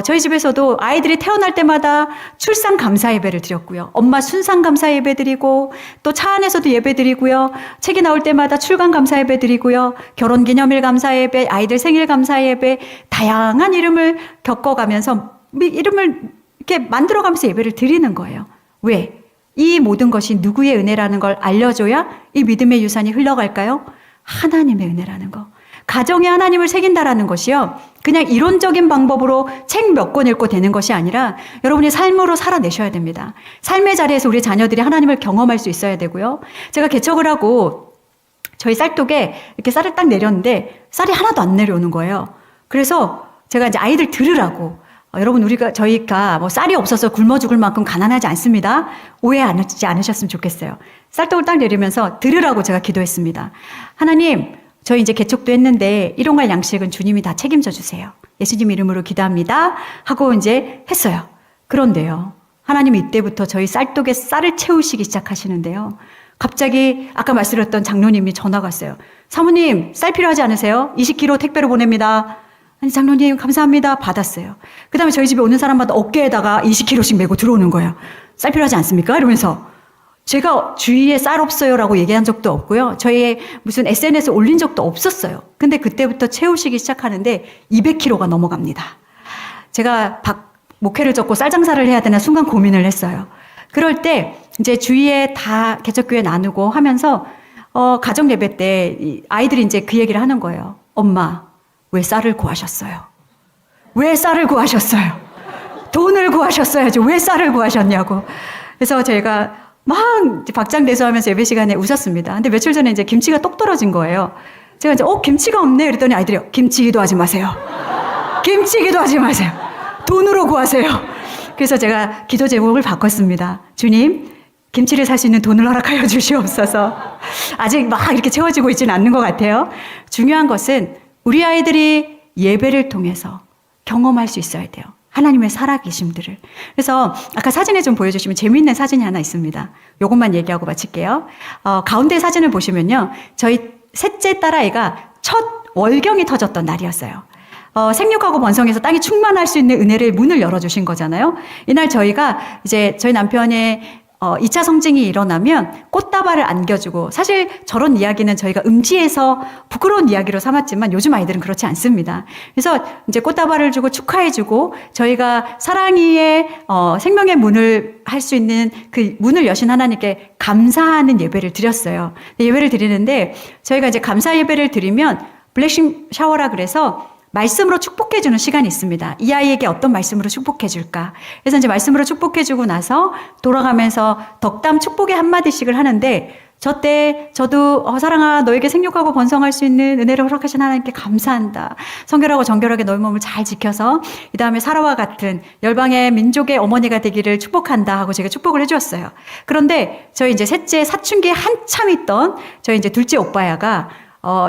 저희 집에서도 아이들이 태어날 때마다 출산 감사 예배를 드렸고요. 엄마 순산 감사 예배 드리고, 또 차 안에서도 예배 드리고요. 책이 나올 때마다 출간 감사 예배 드리고요. 결혼 기념일 감사 예배, 아이들 생일 감사 예배, 다양한 이름을 겪어가면서 이름을 이렇게 만들어가면서 예배를 드리는 거예요. 왜? 이 모든 것이 누구의 은혜라는 걸 알려줘야 이 믿음의 유산이 흘러갈까요? 하나님의 은혜라는 거. 가정에 하나님을 새긴다라는 것이요, 그냥 이론적인 방법으로 책 몇 권 읽고 되는 것이 아니라 여러분이 삶으로 살아내셔야 됩니다. 삶의 자리에서 우리 자녀들이 하나님을 경험할 수 있어야 되고요. 제가 개척을 하고 저희 쌀독에 이렇게 쌀을 딱 내렸는데 쌀이 하나도 안 내려오는 거예요. 그래서 제가 이제 아이들 들으라고, 여러분 저희가 뭐 쌀이 없어서 굶어 죽을 만큼 가난하지 않습니다. 오해하지 않으셨으면 좋겠어요. 쌀독을 딱 내리면서 들으라고 제가 기도했습니다. 하나님, 저희 이제 개척도 했는데 일용할 양식은 주님이 다 책임져 주세요. 예수님 이름으로 기도합니다. 하고 이제 했어요. 그런데요, 하나님 이때부터 저희 쌀독에 쌀을 채우시기 시작하시는데요. 갑자기 아까 말씀드렸던 장로님이 전화가 왔어요. 사모님, 쌀 필요하지 않으세요? 20kg 택배로 보냅니다. 아니, 장로님 감사합니다. 받았어요. 그 다음에 저희 집에 오는 사람마다 어깨에다가 20kg씩 메고 들어오는 거예요. 쌀 필요하지 않습니까? 이러면서. 제가 주위에 쌀 없어요라고 얘기한 적도 없고요. 저희 무슨 SNS에 올린 적도 없었어요. 근데 그때부터 채우시기 시작하는데 200kg가 넘어갑니다. 제가 목회를 접고 쌀 장사를 해야 되나 순간 고민을 했어요. 그럴 때 이제 주위에 다 개척교회 나누고 하면서 가정 예배 때 아이들이 이제 그 얘기를 하는 거예요. 엄마, 왜 쌀을 구하셨어요? 왜 쌀을 구하셨어요? 돈을 구하셨어야지 왜 쌀을 구하셨냐고. 그래서 제가 막 박장대소하면서 예배 시간에 웃었습니다. 근데 며칠 전에 이제 김치가 똑 떨어진 거예요. 제가 이제 김치가 없네 그랬더니 아이들이 김치 기도하지 마세요. 김치 기도하지 마세요. 돈으로 구하세요. 그래서 제가 기도 제목을 바꿨습니다. 주님, 김치를 살 수 있는 돈을 허락하여 주시옵소서. 아직 막 이렇게 채워지고 있지는 않는 것 같아요. 중요한 것은 우리 아이들이 예배를 통해서 경험할 수 있어야 돼요. 하나님의 살아계심들을. 그래서 아까 사진에 좀 보여주시면 재미있는 사진이 하나 있습니다. 요것만 얘기하고 마칠게요. 가운데 사진을 보시면요, 저희 셋째 딸아이가 첫 월경이 터졌던 날이었어요. 생육하고 번성해서 땅이 충만할 수 있는 은혜를 문을 열어주신 거잖아요. 이날 저희가 이제 저희 남편의 2차 성징이 일어나면 꽃다발을 안겨주고, 사실 저런 이야기는 저희가 음지에서 부끄러운 이야기로 삼았지만 요즘 아이들은 그렇지 않습니다. 그래서 이제 꽃다발을 주고 축하해주고 저희가 사랑이의 생명의 문을 할 수 있는 그 문을 여신 하나님께 감사하는 예배를 드렸어요. 예배를 드리는데 저희가 이제 감사 예배를 드리면 블레싱 샤워라 그래서 말씀으로 축복해주는 시간이 있습니다. 이 아이에게 어떤 말씀으로 축복해줄까? 그래서 이제 말씀으로 축복해주고 나서 돌아가면서 덕담 축복의 한마디씩을 하는데, 저도 사랑아, 너에게 생육하고 번성할 수 있는 은혜를 허락하신 하나님께 감사한다. 성결하고 정결하게 너의 몸을 잘 지켜서 이 다음에 사라와 같은 열방의 민족의 어머니가 되기를 축복한다 하고 제가 축복을 해주었어요. 그런데 저희 이제 셋째 사춘기에 한참 있던 저희 이제 둘째 오빠야가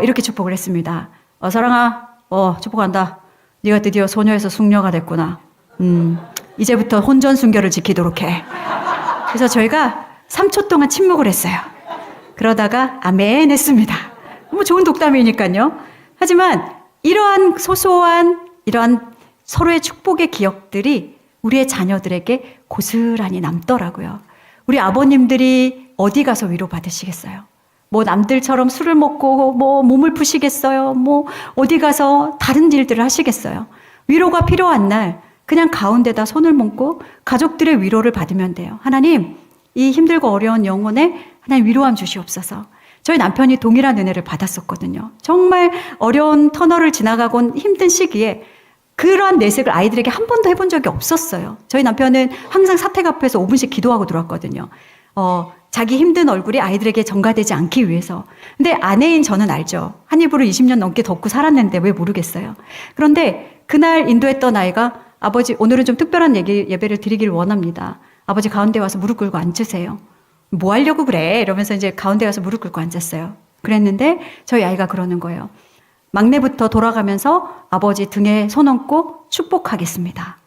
이렇게 축복을 했습니다. 사랑아, 축복한다. 네가 드디어 소녀에서 숙녀가 됐구나. 이제부터 혼전 순결을 지키도록 해. 그래서 저희가 3초 동안 침묵을 했어요. 그러다가 아멘 했습니다. 뭐 좋은 독담이니까요. 하지만 이러한 소소한 이러한 서로의 축복의 기억들이 우리의 자녀들에게 고스란히 남더라고요. 우리 아버님들이 어디 가서 위로받으시겠어요? 뭐 남들처럼 술을 먹고 뭐 몸을 푸시겠어요? 뭐 어디 가서 다른 일들을 하시겠어요? 위로가 필요한 날 그냥 가운데다 손을 얹고 가족들의 위로를 받으면 돼요. 하나님, 이 힘들고 어려운 영혼에 하나님 위로함 주시옵소서. 저희 남편이 동일한 은혜를 받았었거든요. 정말 어려운 터널을 지나가곤 힘든 시기에 그러한 내색을 아이들에게 한 번도 해본 적이 없었어요. 저희 남편은 항상 사택 앞에서 5분씩 기도하고 들어왔거든요. 자기 힘든 얼굴이 아이들에게 전가되지 않기 위해서. 근데 아내인 저는 알죠. 한 입으로 20년 넘게 덮고 살았는데 왜 모르겠어요. 그런데 그날 인도했던 아이가 아버지 오늘은 좀 특별한 예배를 드리길 원합니다. 아버지 가운데 와서 무릎 꿇고 앉으세요. 뭐 하려고 그래? 이러면서 이제 가운데 가서 무릎 꿇고 앉았어요. 그랬는데 저희 아이가 그러는 거예요. 막내부터 돌아가면서 아버지 등에 손 얹고 축복하겠습니다.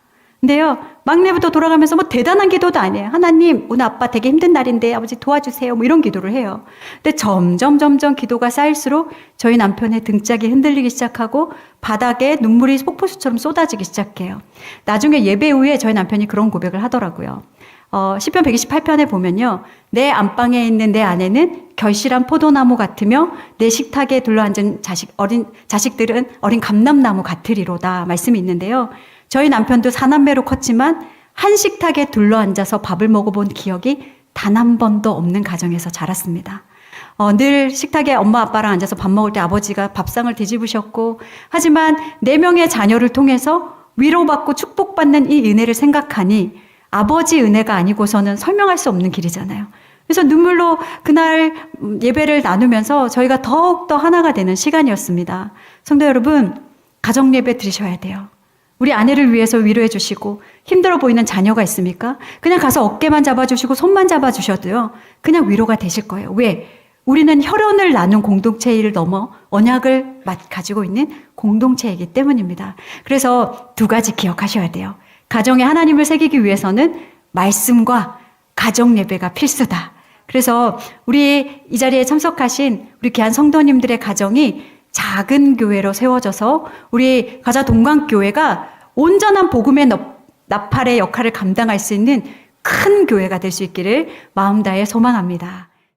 근데요, 막내부터 돌아가면서 뭐 대단한 기도도 아니에요. 하나님, 오늘 아빠 되게 힘든 날인데 아버지 도와주세요. 뭐 이런 기도를 해요. 근데 점점 기도가 쌓일수록 저희 남편의 등짝이 흔들리기 시작하고 바닥에 눈물이 폭포수처럼 쏟아지기 시작해요. 나중에 예배 후에 저희 남편이 그런 고백을 하더라고요. 시편 128편에 보면요. 내 안방에 있는 내 아내는 결실한 포도나무 같으며 내 식탁에 둘러앉은 자식들은 어린 감람나무 같으리로다 말씀이 있는데요. 저희 남편도 4남매로 컸지만 한 식탁에 둘러앉아서 밥을 먹어본 기억이 단 한 번도 없는 가정에서 자랐습니다. 늘 식탁에 엄마 아빠랑 앉아서 밥 먹을 때 아버지가 밥상을 뒤집으셨고 하지만 4명의 자녀를 통해서 위로받고 축복받는 이 은혜를 생각하니 아버지 은혜가 아니고서는 설명할 수 없는 길이잖아요. 그래서 눈물로 그날 예배를 나누면서 저희가 더욱더 하나가 되는 시간이었습니다. 성도 여러분, 가정 예배 드리셔야 돼요. 우리 아내를 위해서 위로해 주시고 힘들어 보이는 자녀가 있습니까? 그냥 가서 어깨만 잡아주시고 손만 잡아주셔도요. 그냥 위로가 되실 거예요. 왜? 우리는 혈연을 나눈 공동체를 넘어 언약을 가지고 있는 공동체이기 때문입니다. 그래서 2가지 기억하셔야 돼요. 가정에 하나님을 새기기 위해서는 말씀과 가정 예배가 필수다. 그래서 우리 이 자리에 참석하신 우리 귀한 성도님들의 가정이 작은 교회로 세워져서 우리 가자 동강교회가 온전한 복음의 나팔의 역할을 감당할 수 있는 큰 교회가 될 수 있기를 마음 다해 소망합니다.